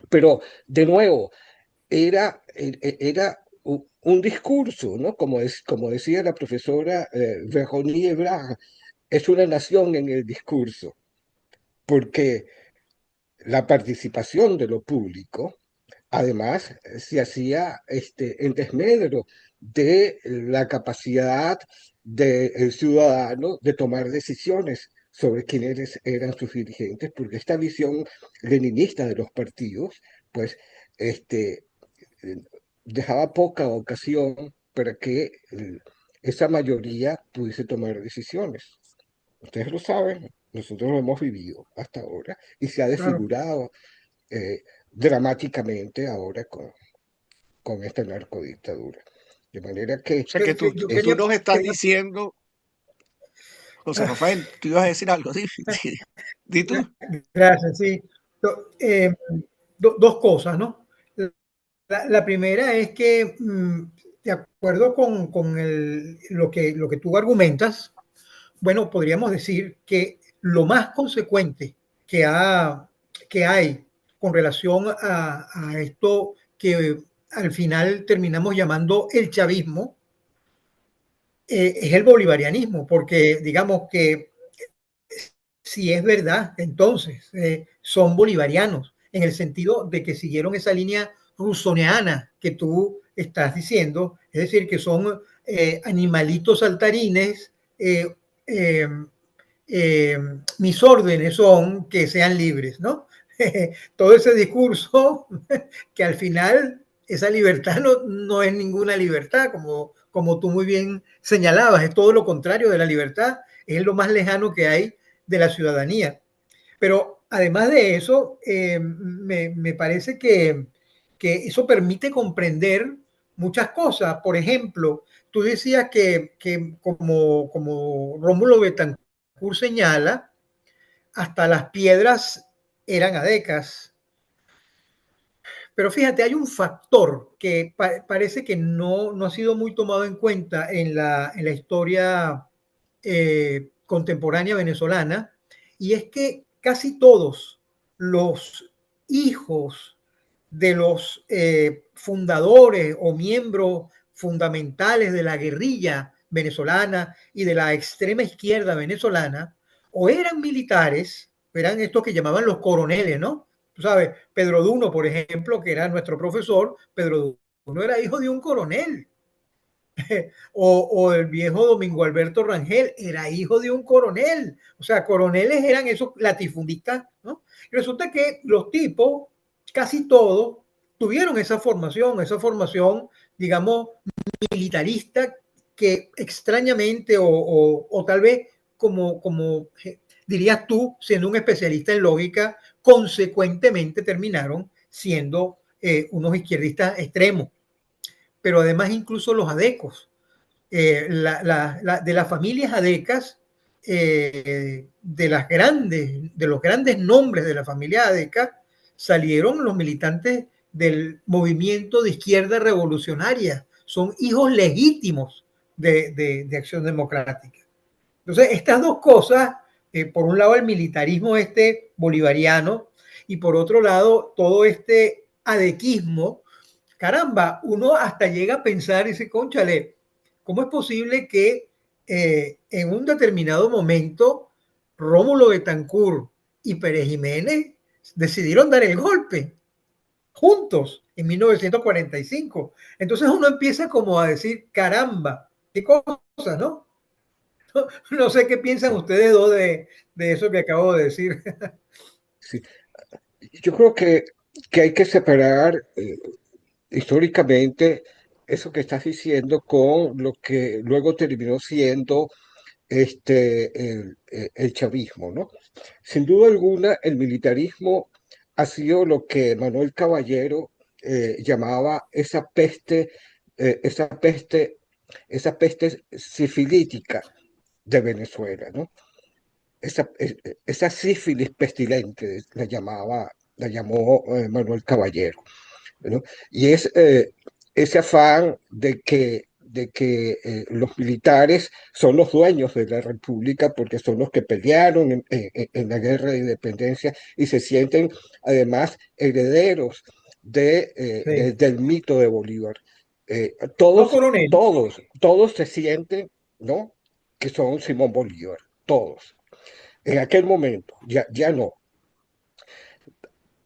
pero de nuevo, era un discurso, ¿no? Como decía la profesora Véronique Ebrard, es una nación en el discurso, porque la participación de lo público, además, se hacía en desmedro de la capacidad del ciudadano de tomar decisiones sobre quiénes eran sus dirigentes, porque esta visión leninista de los partidos, pues, este, eh, dejaba poca ocasión para que esa mayoría pudiese tomar decisiones. Ustedes lo saben, nosotros lo hemos vivido hasta ahora y se ha Claro. desfigurado dramáticamente ahora con esta narcodictadura. De manera O que sea que Yo tú quería, nos estás quería diciendo, José Rafael, tú ibas a decir algo, di, di tú. gracias, sí. Do- eh, Dos cosas, ¿no? La primera es que, de acuerdo con lo que tú argumentas, bueno, podríamos decir que lo más consecuente que, que hay con relación a esto que al final terminamos llamando el chavismo, es el bolivarianismo, porque digamos que si es verdad, entonces son bolivarianos, en el sentido de que siguieron esa línea rusoniana que tú estás diciendo, es decir, que son animalitos saltarines, eh, eh, mis órdenes son que sean libres, ¿no? Todo ese discurso que al final esa libertad no es ninguna libertad, como tú muy bien señalabas, es todo lo contrario de la libertad, es lo más lejano que hay de la ciudadanía. Pero además de eso, me parece que eso permite comprender muchas cosas. Por ejemplo, tú decías que como Rómulo Betancourt señala, hasta las piedras eran adecas. Pero fíjate, hay un factor que parece que no ha sido muy tomado en cuenta en la historia contemporánea venezolana, y es que casi todos los hijos de los fundadores o miembros fundamentales de la guerrilla venezolana y de la extrema izquierda venezolana, o eran militares, eran estos que llamaban los coroneles, ¿no? Tú sabes, Pedro Duno, por ejemplo, que era nuestro profesor, Pedro Duno era hijo de un coronel. O el viejo Domingo Alberto Rangel era hijo de un coronel. O sea, coroneles eran esos latifundistas, ¿no? Y resulta que los tipos, casi todos, tuvieron esa formación, digamos, militarista, que extrañamente o tal vez como dirías tú, siendo un especialista en lógica, consecuentemente terminaron siendo unos izquierdistas extremos. Pero además incluso los adecos, de las familias adecas, de los grandes nombres de la familia adeca, salieron los militantes del movimiento de izquierda revolucionaria. Son hijos legítimos de Acción Democrática. Entonces, estas dos cosas, por un lado el militarismo bolivariano y por otro lado todo este adequismo, caramba, uno hasta llega a pensar y dice, cónchale, ¿cómo es posible que en un determinado momento Rómulo Betancourt y Pérez Jiménez decidieron dar el golpe juntos en 1945? Entonces uno empieza como a decir, caramba, qué cosas, ¿no? No sé qué piensan Sí, ustedes dos de eso que acabo de decir. sí. Yo creo que hay que separar históricamente eso que estás diciendo con lo que luego terminó siendo el chavismo, ¿no? Sin duda alguna, el militarismo ha sido lo que Manuel Caballero llamaba esa peste, esa peste sifilítica de Venezuela, ¿no? Esa sífilis pestilente la llamó Manuel Caballero, ¿no? Y es ese afán de que los militares son los dueños de la República porque son los que pelearon en la guerra de independencia y se sienten además herederos Sí. del mito de Bolívar. No, Todos, coronel. todos se sienten, ¿no? Que son Simón Bolívar, todos. En aquel momento, ya no.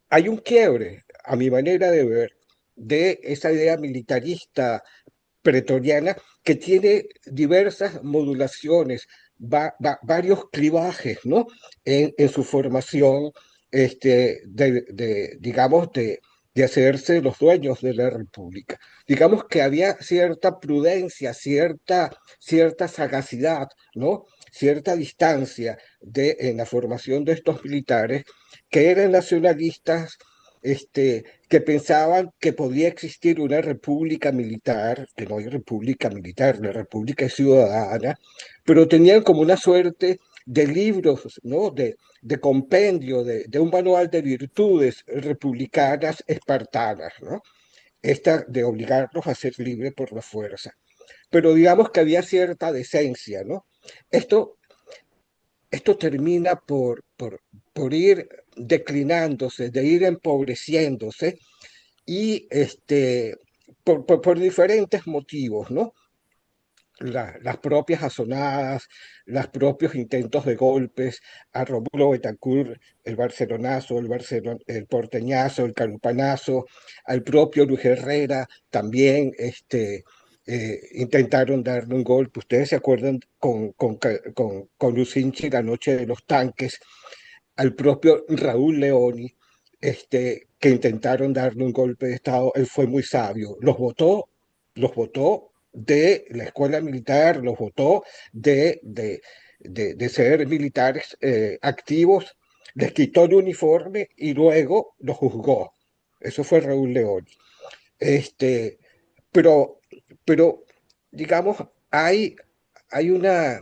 Hay un quiebre, a mi manera de ver, de esa idea militarista pretoriana que tiene diversas modulaciones, varios clivajes, ¿no? En su formación, digamos, de hacerse los dueños de la República. Digamos que había cierta prudencia, cierta sagacidad, ¿no? Cierta distancia en la formación de estos militares que eran nacionalistas, que pensaban que podía existir una república militar, que no hay república militar, la república es ciudadana, pero tenían como una suerte de libros, ¿no? De compendio, de un manual de virtudes republicanas espartanas, ¿no? Esta de obligarlos a ser libres por la fuerza. Pero digamos que había cierta decencia, ¿no? Esto esto termina por ir declinándose, de ir empobreciéndose y por diferentes motivos, ¿no? Las propias azonadas, los propios intentos de golpes a Rómulo Betancourt, el barcelonazo, el porteñazo, el carupanazo, al propio Luis Herrera, también intentaron darle un golpe. Ustedes se acuerdan con Lucinchi la noche de los tanques, al propio Raúl Leoni, que intentaron darle un golpe de Estado. Él fue muy sabio, los votó de la escuela militar, los votó de ser militares activos, les quitó el uniforme y luego los juzgó. Eso fue Raúl León. Este, pero, pero, digamos, hay una,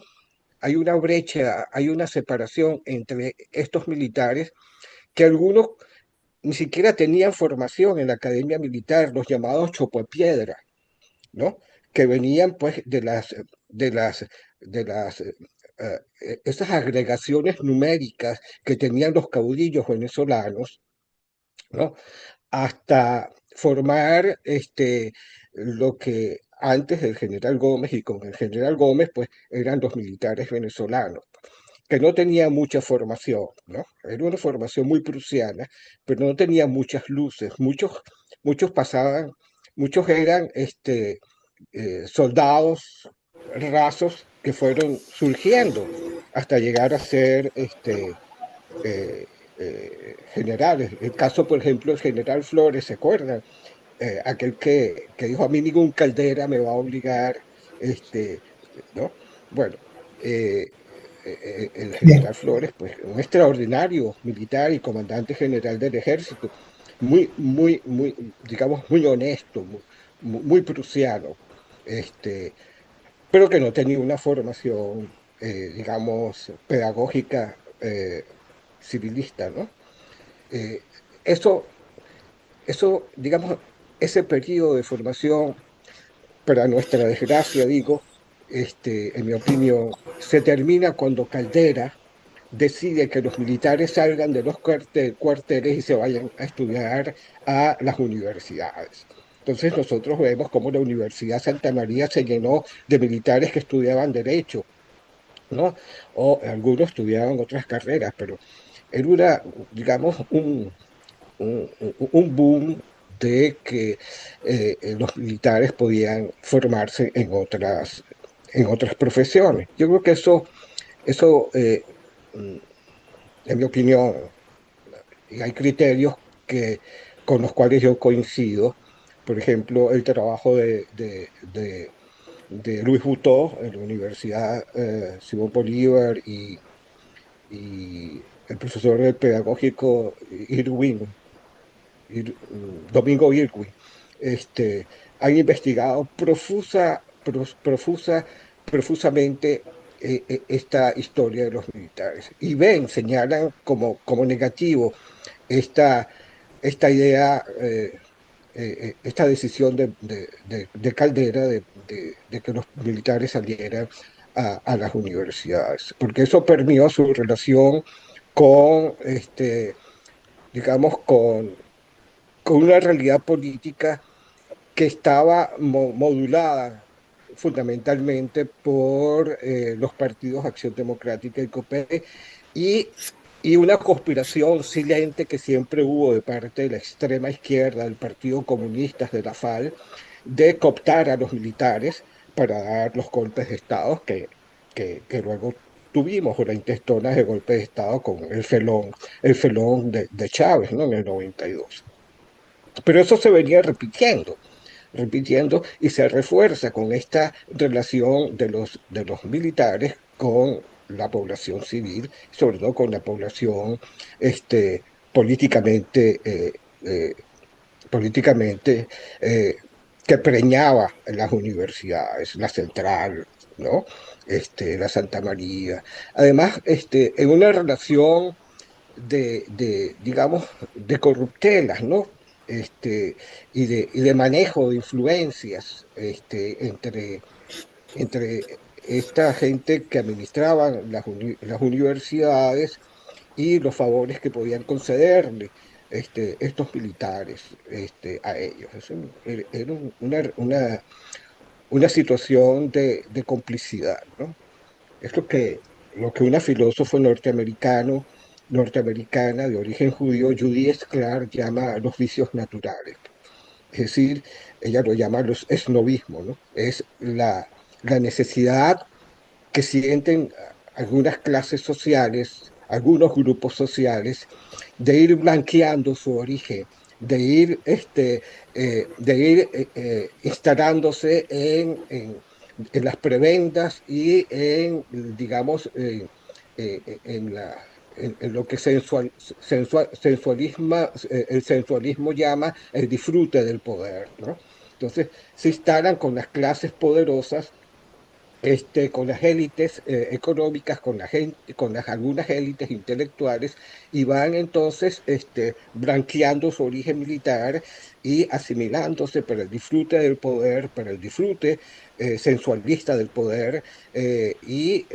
hay una brecha, hay una separación entre estos militares que algunos ni siquiera tenían formación en la academia militar, los llamados chopopiedra, ¿no? Que venían pues de esas agregaciones numéricas que tenían los caudillos venezolanos, ¿no? Hasta formar lo que antes del general Gómez y con el general Gómez pues eran los militares venezolanos que no tenía mucha formación, ¿no? Era una formación muy prusiana, pero no tenía muchas luces. Muchos pasaban, muchos eran soldados rasos que fueron surgiendo hasta llegar a ser eh, generales. El caso, por ejemplo, del general Flores, ¿se acuerdan? Aquel que dijo a mí ningún Caldera me va a obligar, este, ¿no? Bueno, eh, el Bien, general Flores, pues un extraordinario militar y comandante general del ejército, digamos, muy honesto, muy prusiano, este, pero que no tenía una formación, digamos, pedagógica civilista, ¿no? Eh, eso, digamos, ese periodo de formación, para nuestra desgracia, digo, en mi opinión, se termina cuando Caldera decide que los militares salgan de los cuarteles y se vayan a estudiar a las universidades. Entonces nosotros vemos cómo la Universidad Santa María se llenó de militares que estudiaban derecho, ¿no? O algunos estudiaban otras carreras, pero era digamos, un boom de que los militares podían formarse en otras profesiones. Yo creo que eso en mi opinión, y hay criterios con los cuales yo coincido. Por ejemplo, el trabajo de Luis Butó en la Universidad Simón Bolívar y el profesor pedagógico Domingo Irwin, han investigado profusamente esta historia de los militares y señalan como negativo esta, esta idea, esta decisión de Caldera de que los militares salieran a las universidades, porque eso permeó su relación con, digamos, con una realidad política que estaba modulada fundamentalmente por los partidos Acción Democrática y COPE y, y una conspiración silente que siempre hubo de parte de la extrema izquierda, del Partido Comunista, de la FAL, de cooptar a los militares para dar los golpes de Estado que luego tuvimos, una intestona de golpe de Estado con el felón de Chávez, ¿no? En el 92. Pero eso se venía repitiendo y se refuerza con esta relación de los militares con la población civil, sobre todo con la población políticamente, políticamente que preñaba en las universidades, la Central, ¿no? La Santa María. Además, en una relación digamos, de corruptelas, ¿no? Y de manejo de influencias entre esta gente que administraban las universidades y los favores que podían concederle estos militares a ellos. Era una situación de complicidad, ¿no? Es lo que una filósofa norteamericana de origen judío, Judith Clark, llama los vicios naturales. Es decir, ella lo llama los esnovismos, ¿no? Es la necesidad que sienten algunas clases sociales, algunos grupos sociales, de ir blanqueando su origen, de ir instalándose en las prebendas y digamos, en lo que el sensualismo llama el disfrute del poder, ¿no? Entonces se instalan con las clases poderosas, con las élites económicas, con algunas élites intelectuales, y van entonces blanqueando su origen militar y asimilándose para el disfrute del poder, para el disfrute sensualista del poder y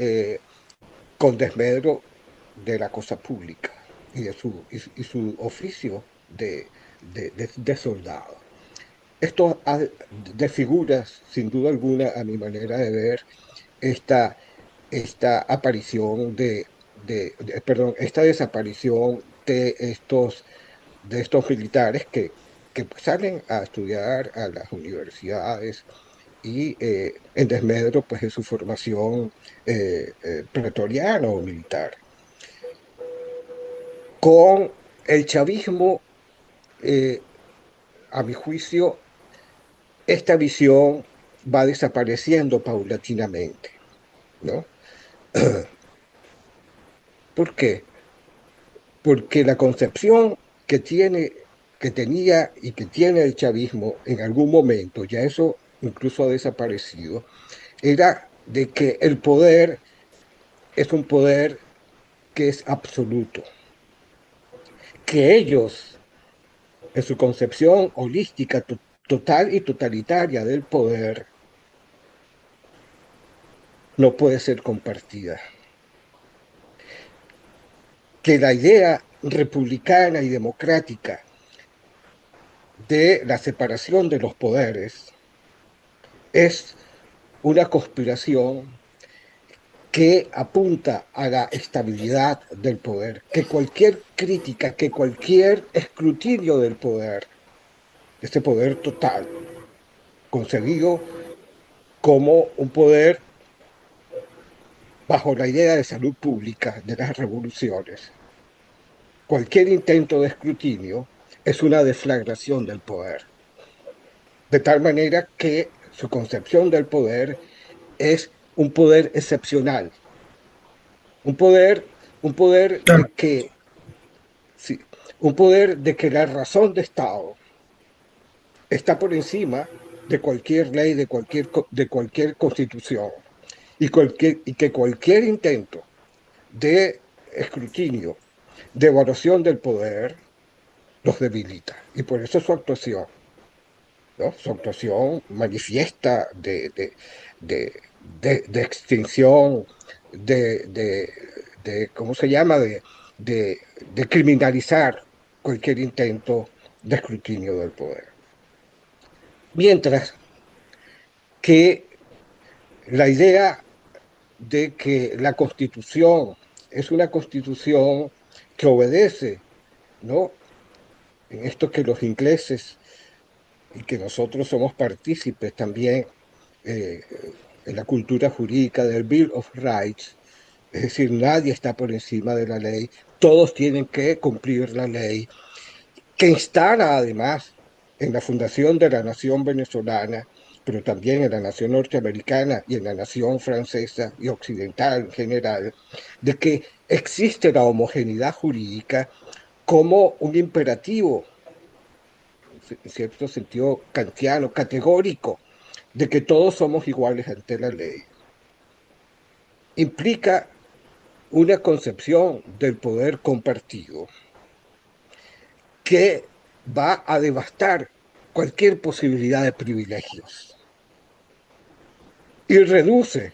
con desmedro de la cosa pública y su oficio de soldado. Esto desfigura, sin duda alguna, a mi manera de ver, esta, esta aparición perdón, esta desaparición de estos militares que salen a estudiar a las universidades y en desmedro pues, de su formación pretoriana o militar. Con el chavismo, a mi juicio, esta visión va desapareciendo paulatinamente, ¿no? ¿Por qué? Porque la concepción que tenía y que tiene el chavismo en algún momento, ya eso incluso ha desaparecido, era de que el poder es un poder que es absoluto, que ellos, en su concepción holística, total y totalitaria del poder, no puede ser compartida. Que la idea republicana y democrática de la separación de los poderes es una conspiración que apunta a la estabilidad del poder, que cualquier crítica, que cualquier escrutinio del poder, de ese poder total, concebido como un poder bajo la idea de salud pública de las revoluciones, cualquier intento de escrutinio es una deflagración del poder, de tal manera que su concepción del poder es un poder excepcional, un poder, un poder Claro. de que, sí, un poder de que la razón de Estado está por encima de cualquier ley, de cualquier constitución, y que cualquier intento de escrutinio, de evaluación del poder, los debilita. Y por eso su actuación, ¿no? Su actuación manifiesta de extinción, ¿cómo se llama? De criminalizar cualquier intento de escrutinio del poder. Mientras que la idea de que la Constitución es una Constitución que obedece, ¿no? En esto que los ingleses y que nosotros somos partícipes también eh, en la cultura jurídica del Bill of Rights, es decir, nadie está por encima de la ley, todos tienen que cumplir la ley, que instala además en la fundación de la nación venezolana, pero también en la nación norteamericana y en la nación francesa y occidental en general, de que existe la homogeneidad jurídica como un imperativo, en cierto sentido kantiano, categórico, de que todos somos iguales ante la ley. Implica una concepción del poder compartido que va a devastar cualquier posibilidad de privilegios y reduce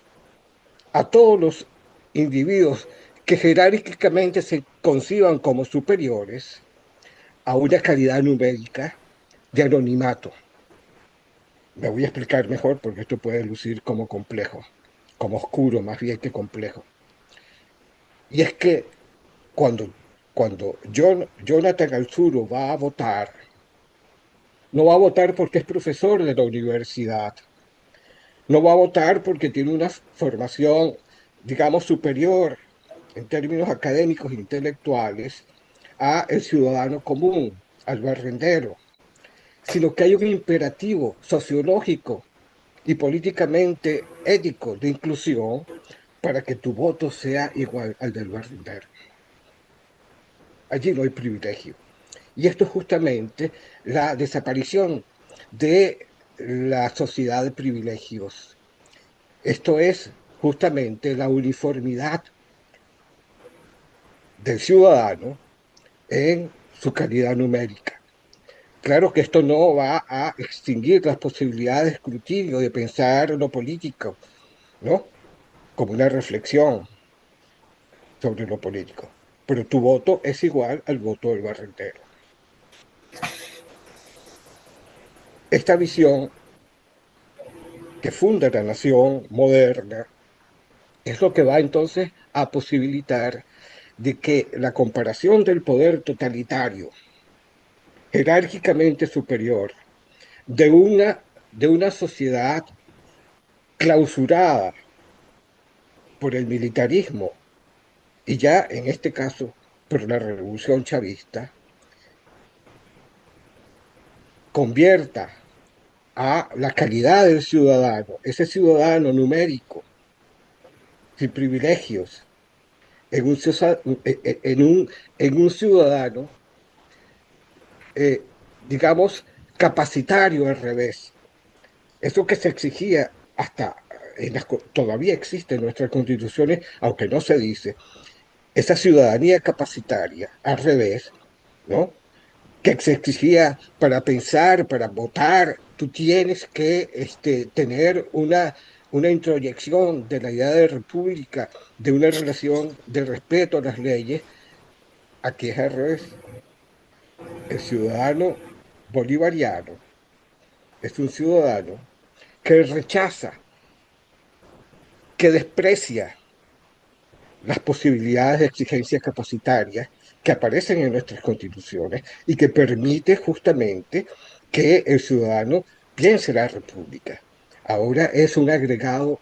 a todos los individuos que jerárquicamente se conciban como superiores a una calidad numérica de anonimato. Me voy a explicar mejor porque esto puede lucir como complejo, como oscuro más bien que complejo. Y es que cuando Jonathan Alzuro va a votar, no va a votar porque es profesor de la universidad, no va a votar porque tiene una formación, digamos, superior en términos académicos e intelectuales a el ciudadano común, al barrendero, sino que hay un imperativo sociológico y políticamente ético de inclusión para que tu voto sea igual al del barrendero. Allí no hay privilegio. Y esto es justamente la desaparición de la sociedad de privilegios. Esto es justamente la uniformidad del ciudadano en su calidad numérica. Claro que esto no va a extinguir las posibilidades de escrutinio, de pensar lo político, ¿no? Como una reflexión sobre lo político. Pero tu voto es igual al voto del barrendero. Esta visión que funda la nación moderna es lo que va entonces a posibilitar de que la comparación del poder totalitario, jerárquicamente superior, de una sociedad clausurada por el militarismo y ya en este caso por la revolución chavista, convierta a la calidad del ciudadano, ese ciudadano numérico, sin privilegios, en un, en un ciudadano, digamos, capacitario al revés. Eso que se exigía hasta, todavía existe en nuestras constituciones, aunque no se dice, esa ciudadanía capacitaria al revés, ¿no? Que se exigía para pensar, para votar, tú tienes que tener una introyección de la idea de república, de una relación de respeto a las leyes. Aquí es al revés. El ciudadano bolivariano es un ciudadano que rechaza, que desprecia las posibilidades de exigencias capacitarias que aparecen en nuestras constituciones y que permite justamente que el ciudadano piense la república. Ahora es un agregado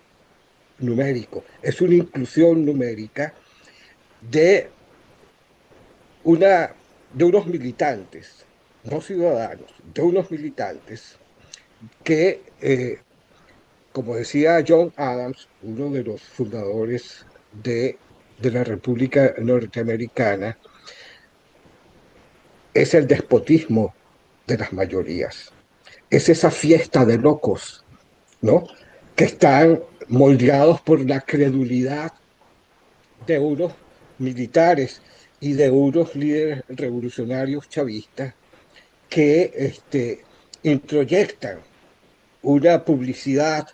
numérico, es una inclusión numérica de, de unos militantes, no ciudadanos, de unos militantes que, como decía John Adams, uno de los fundadores de la República Norteamericana, es el despotismo de las mayorías, es esa fiesta de locos, ¿no? Que están moldeados por la credulidad de unos militares y de unos líderes revolucionarios chavistas que introyectan una publicidad,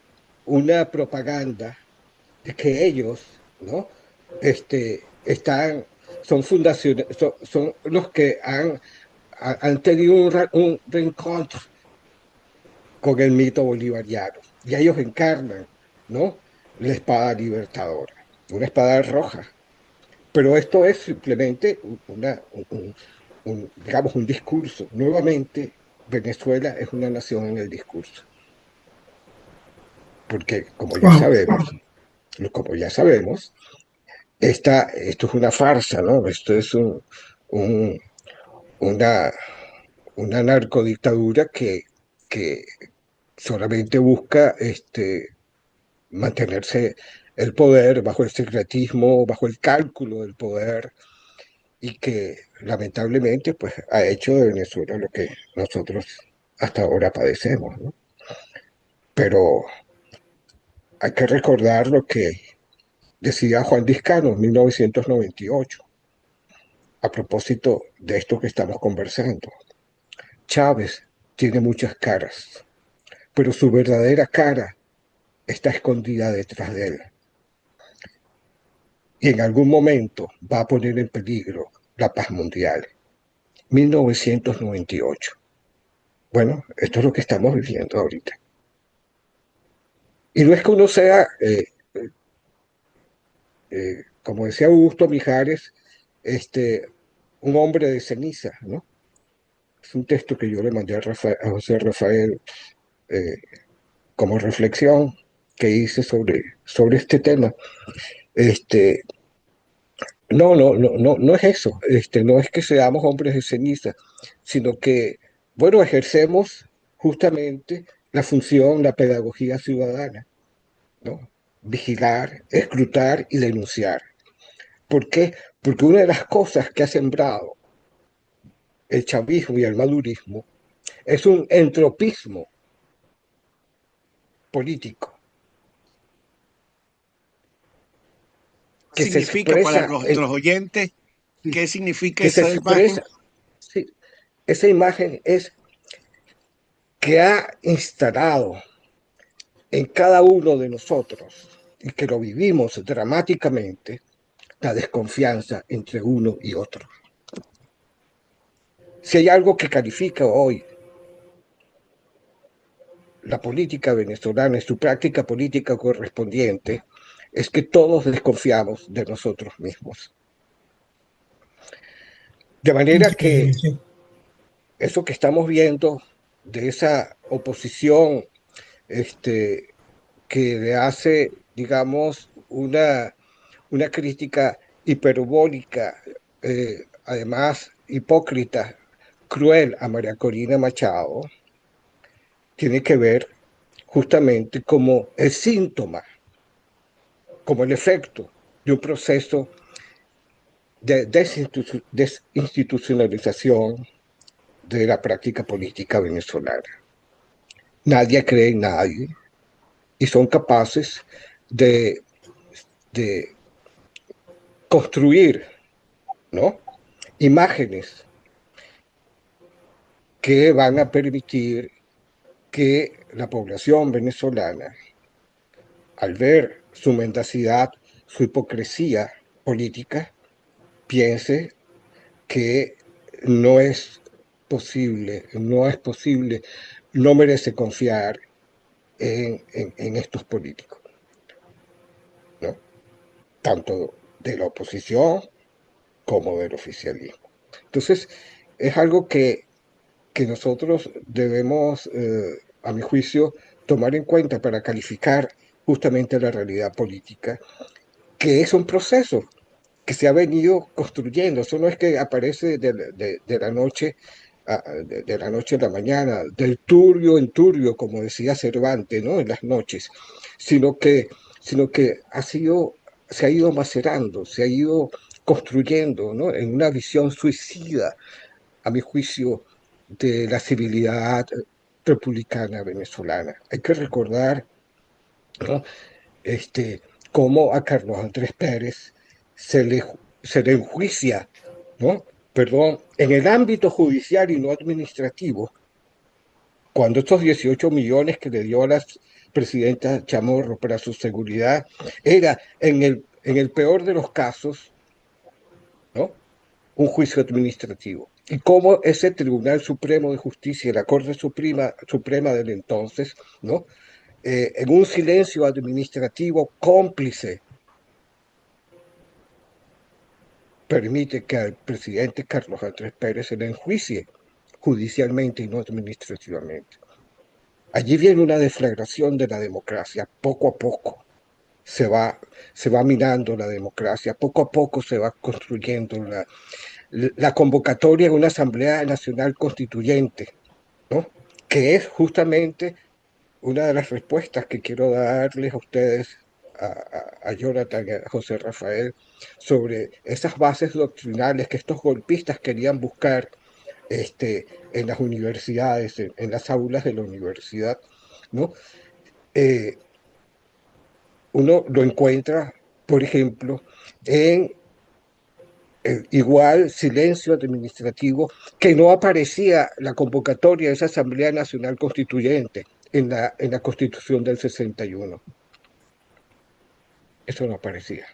una propaganda de que ellos, ¿no? Están, son fundaciones, son los que han tenido un reencuentro con el mito bolivariano. Y ellos encarnan, ¿no? La espada libertadora, una espada roja. Pero esto es simplemente digamos, un discurso. Nuevamente, Venezuela es una nación en el discurso. Porque, Wow. como ya sabemos, esto es una farsa, ¿no? Esto es un, una, una narcodictadura que solamente busca mantenerse el poder bajo el secretismo, bajo el cálculo del poder, y que lamentablemente pues ha hecho de Venezuela lo que nosotros hasta ahora padecemos, ¿no? Pero hay que recordar lo que decía Juan Discano en 1998 a propósito de esto que estamos conversando. Chávez tiene muchas caras, pero su verdadera cara está escondida detrás de él. Y en algún momento va a poner en peligro la paz mundial. 1998. Bueno, esto es lo que estamos viviendo ahorita. Y no es que uno sea, como decía Augusto Mijares, un hombre de ceniza, ¿no? Es un texto que yo le mandé a José Rafael eh, como reflexión que hice sobre este tema. Este, no es eso. No es que seamos hombres de ceniza, sino que, bueno, ejercemos justamente la función, la pedagogía ciudadana, ¿no? Vigilar, escrutar y denunciar. ¿Por qué? Porque una de las cosas que ha sembrado el chavismo y el madurismo es un entropismo político que se Significa para expresa, nuestros oyentes, ¿qué significa que se esa imagen? expresa, sí, esa imagen es que ha instalado en cada uno de nosotros y que lo vivimos dramáticamente, la desconfianza entre uno y otro. Si hay algo que califica hoy la política venezolana y su práctica política correspondiente, es que todos desconfiamos de nosotros mismos. De manera que Increíble, sí. eso que estamos viendo de esa oposición que le hace, digamos, una crítica hiperbólica, además hipócrita, cruel a María Corina Machado, tiene que ver justamente como el síntoma, como el efecto de un proceso de desinstitucionalización de la práctica política venezolana. Nadie cree en nadie y son capaces de, de construir, ¿no? Imágenes que van a permitir que la población venezolana, al ver su mendacidad, su hipocresía política, piense que no es posible, no merece confiar en estos políticos, ¿no? Tanto de la oposición como del oficialismo. Entonces, es algo que nosotros debemos, a mi juicio, tomar en cuenta para calificar justamente la realidad política, que es un proceso que se ha venido construyendo. Eso no es que aparece de la noche de la noche a la mañana, del turbio en turbio, como decía Cervantes, ¿no? En las noches, sino que, sino que se ha ido macerando, se ha ido construyendo, ¿no? En una visión suicida, a mi juicio, de la civilidad republicana venezolana. Hay que recordar, ¿no? este, cómo a Carlos Andrés Pérez se le, se le enjuicia, ¿no? Perdón, en el ámbito judicial y no administrativo, cuando estos 18 millones que le dio a la presidenta Chamorro para su seguridad era en el peor de los casos, ¿no? Un juicio administrativo. Y cómo ese Tribunal Supremo de Justicia, la Corte Suprema del entonces, ¿no? En un silencio administrativo cómplice, permite que al presidente Carlos Andrés Pérez se le enjuicie judicialmente y no administrativamente. Allí viene una deflagración de la democracia, poco a poco se va minando la democracia, poco a poco se va construyendo la convocatoria de una Asamblea Nacional Constituyente, ¿no? Que es justamente una de las respuestas que quiero darles a ustedes, a Jonathan y a José Rafael, sobre esas bases doctrinales que estos golpistas querían buscar en las universidades, en las aulas de la universidad, ¿no? Eh, Uno lo encuentra, por ejemplo, en el igual silencio administrativo que no aparecía la convocatoria de esa Asamblea Nacional Constituyente en la Constitución del 61. Eso no aparecía.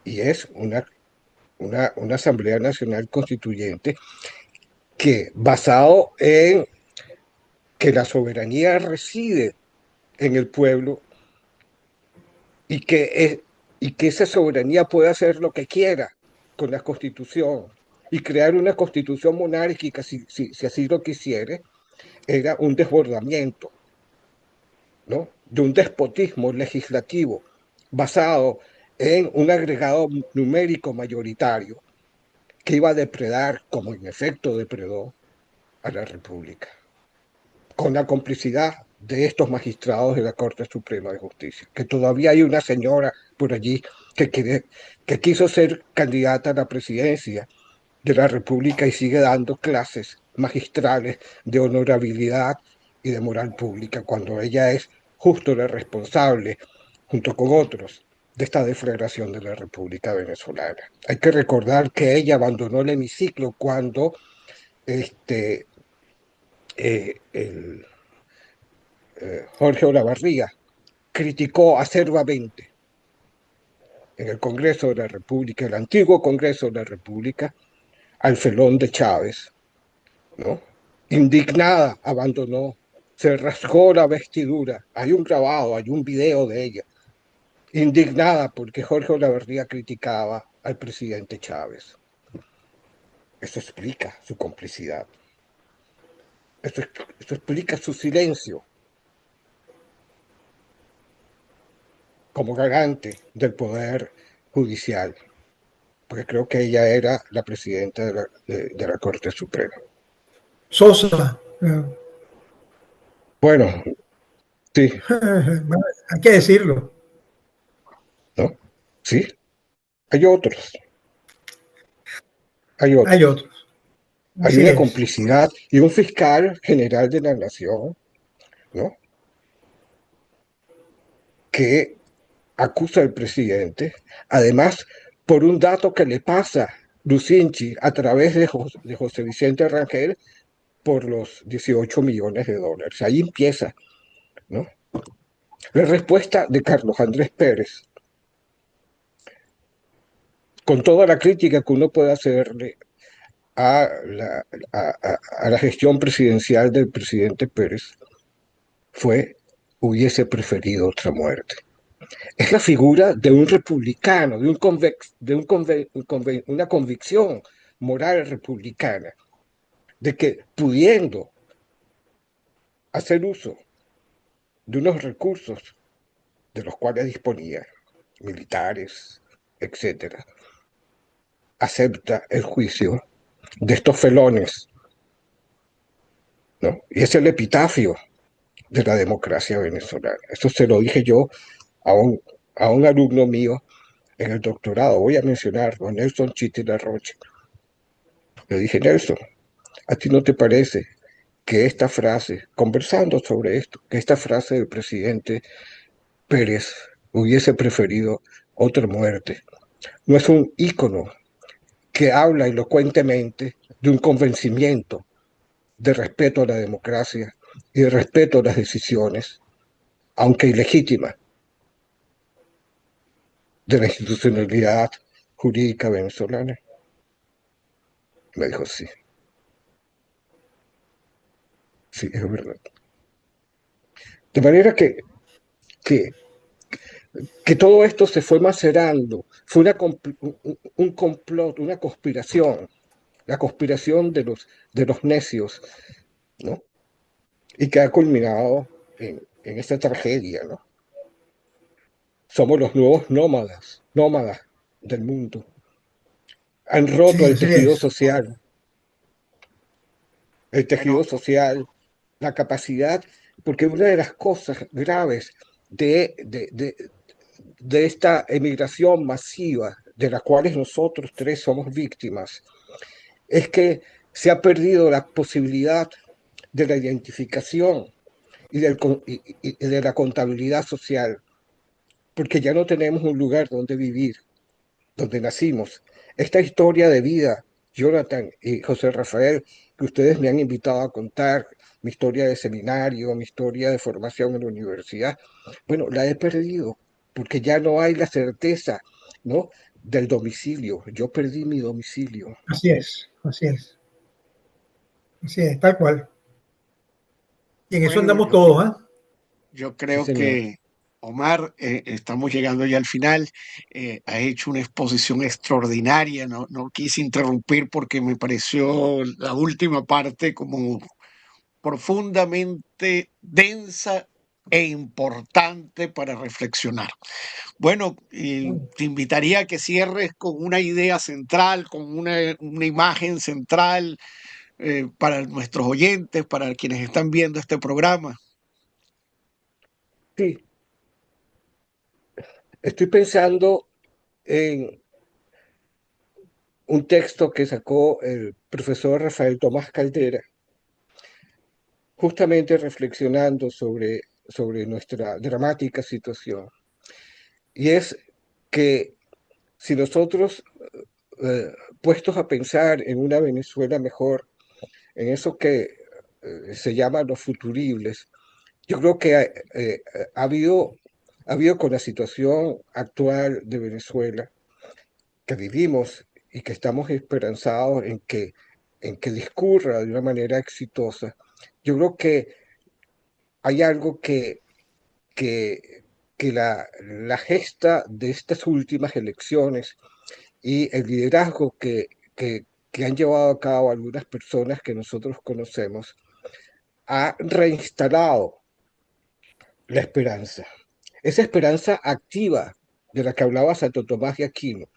Y es una Asamblea Nacional Constituyente que, basado en que la soberanía reside en el pueblo y y que esa soberanía puede hacer lo que quiera con la Constitución y crear una Constitución monárquica si así lo quisiere, era un desbordamiento, ¿no? De un despotismo legislativo basado en un agregado numérico mayoritario que iba a depredar, como en efecto depredó, a la República, con la complicidad de estos magistrados de la Corte Suprema de Justicia, que todavía hay una señora por allí que quiso ser candidata a la presidencia de la República y sigue dando clases magistrales de honorabilidad y de moral pública, cuando ella es justo la responsable, junto con otros, de esta deflagración de la República Venezolana. Hay que recordar que ella abandonó el hemiciclo cuando este, el, Jorge Olavarría criticó acerbamente en el Congreso de la República, el antiguo Congreso de la República, al felón de Chávez, ¿no? Indignada, abandonó, se rasgó la vestidura. Hay un grabado, hay un video de ella. Indignada porque Jorge Olavarría criticaba al presidente Chávez. Eso explica su complicidad. Eso explica su silencio como garante del poder judicial, porque creo que ella era la presidenta de la Corte Suprema. Sosa. Bueno, sí, Hay que decirlo. ¿no? Sí, hay otros, hay Hay otros. otros. Hay Así una es. complicidad y un fiscal general de la nación, ¿no? Que acusa al presidente, además por un dato que le pasa Lucinchi a través de José Vicente Rangel por los 18 millones de dólares. Ahí empieza, ¿no? La respuesta de Carlos Andrés Pérez, con toda la crítica que uno puede hacerle a la gestión presidencial del presidente Pérez, fue: hubiese preferido otra muerte. Es la figura de un republicano, una convicción moral republicana, de que pudiendo hacer uso de unos recursos de los cuales disponía, militares, etcétera, acepta el juicio de estos felones, ¿no? Y es el epitafio de la democracia venezolana. Eso se lo dije yo a un alumno mío en el doctorado. Voy a mencionar a Nelson Chitila Roche. Le dije, Nelson, ¿a ti no te parece que esta frase, conversando sobre esto, que esta frase del presidente Pérez hubiese preferido otra muerte, no es un ícono que habla elocuentemente de un convencimiento de respeto a la democracia y de respeto a las decisiones, aunque ilegítimas, de la institucionalidad jurídica venezolana? Me dijo, sí, sí, es verdad. De manera que, que todo esto se fue macerando, fue un complot, una conspiración, la conspiración de los necios, ¿no? Y que ha culminado en esta tragedia, ¿no? Somos los nuevos nómadas del mundo. Han roto Sí, así es. el Bueno, tejido social, la capacidad, porque una de las cosas graves de, de, de, de esta emigración masiva, de la cual nosotros tres somos víctimas, es que se ha perdido la posibilidad de la identificación y de la contabilidad social, porque ya no tenemos un lugar donde vivir, donde nacimos. Esta historia de vida, Jonathan y José Rafael, que ustedes me han invitado a contar, mi historia de seminario, mi historia de formación en la universidad, bueno, la he perdido, porque ya no hay la certeza, ¿no? Del domicilio. Yo perdí mi domicilio. Así es. Así es. Así es, tal cual. Y en eso bueno, andamos todos, ¿ah? yo Sí, creo señor. que Omar, estamos llegando ya al final. Ha hecho una exposición extraordinaria. No, no quise interrumpir porque me pareció la última parte como profundamente densa e importante para reflexionar. Bueno, y te invitaría a que cierres con una idea central, con una imagen central para nuestros oyentes, para quienes están viendo este programa. Sí, estoy pensando en un texto que sacó el profesor Rafael Tomás Caldera, justamente reflexionando sobre nuestra dramática situación. Y es que si nosotros, eh, puestos a pensar en una Venezuela mejor, en eso que se llama los futuribles, yo creo que ha habido con la situación actual de Venezuela que vivimos y que estamos esperanzados en que discurra de una manera exitosa. Yo creo que hay algo que, que la gesta de estas últimas elecciones y el liderazgo que han llevado a cabo algunas personas que nosotros conocemos ha reinstalado la esperanza. Esa esperanza activa de la que hablaba Santo Tomás de Aquino,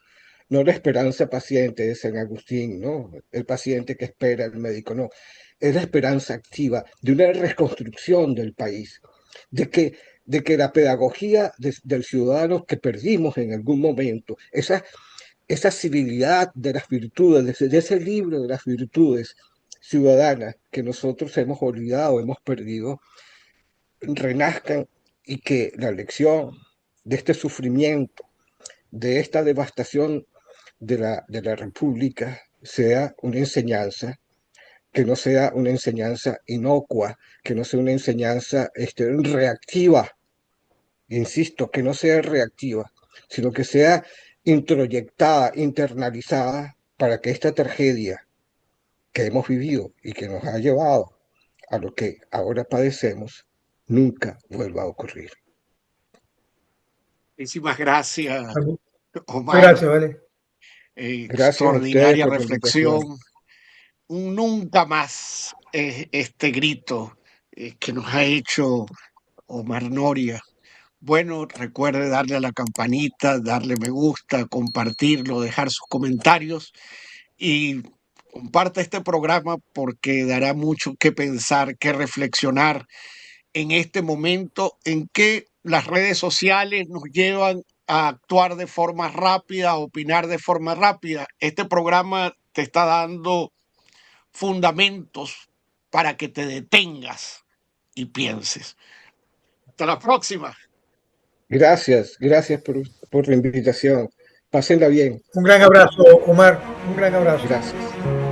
no la esperanza paciente de San Agustín, ¿no? El paciente que espera al médico, no. Es la esperanza activa de una reconstrucción del país, de que, de que la pedagogía del ciudadano que perdimos en algún momento, esa civilidad de las virtudes, de ese libro de las virtudes ciudadanas que nosotros hemos olvidado, hemos perdido, renazcan y que la lección de este sufrimiento, de esta devastación de la República sea una enseñanza, que no sea una enseñanza inocua, que no sea una enseñanza reactiva, insisto, que no sea reactiva, sino que sea introyectada, internalizada, para que esta tragedia que hemos vivido y que nos ha llevado a lo que ahora padecemos, nunca vuelva a ocurrir. Muchísimas gracias, Muchas Omar. gracias, vale. Gracias a ustedes Extraordinaria por la invitación. reflexión. Un nunca más, este grito que nos ha hecho Omar Noria. Bueno, recuerde darle a la campanita, darle me gusta, compartirlo, dejar sus comentarios y comparta este programa porque dará mucho que pensar, que reflexionar en este momento en que las redes sociales nos llevan a actuar de forma rápida, a opinar de forma rápida. Este programa te está dando fundamentos para que te detengas y pienses. Hasta la próxima. Gracias, gracias por la invitación. Pásenla bien. Un gran abrazo, Omar, un gran abrazo. Gracias.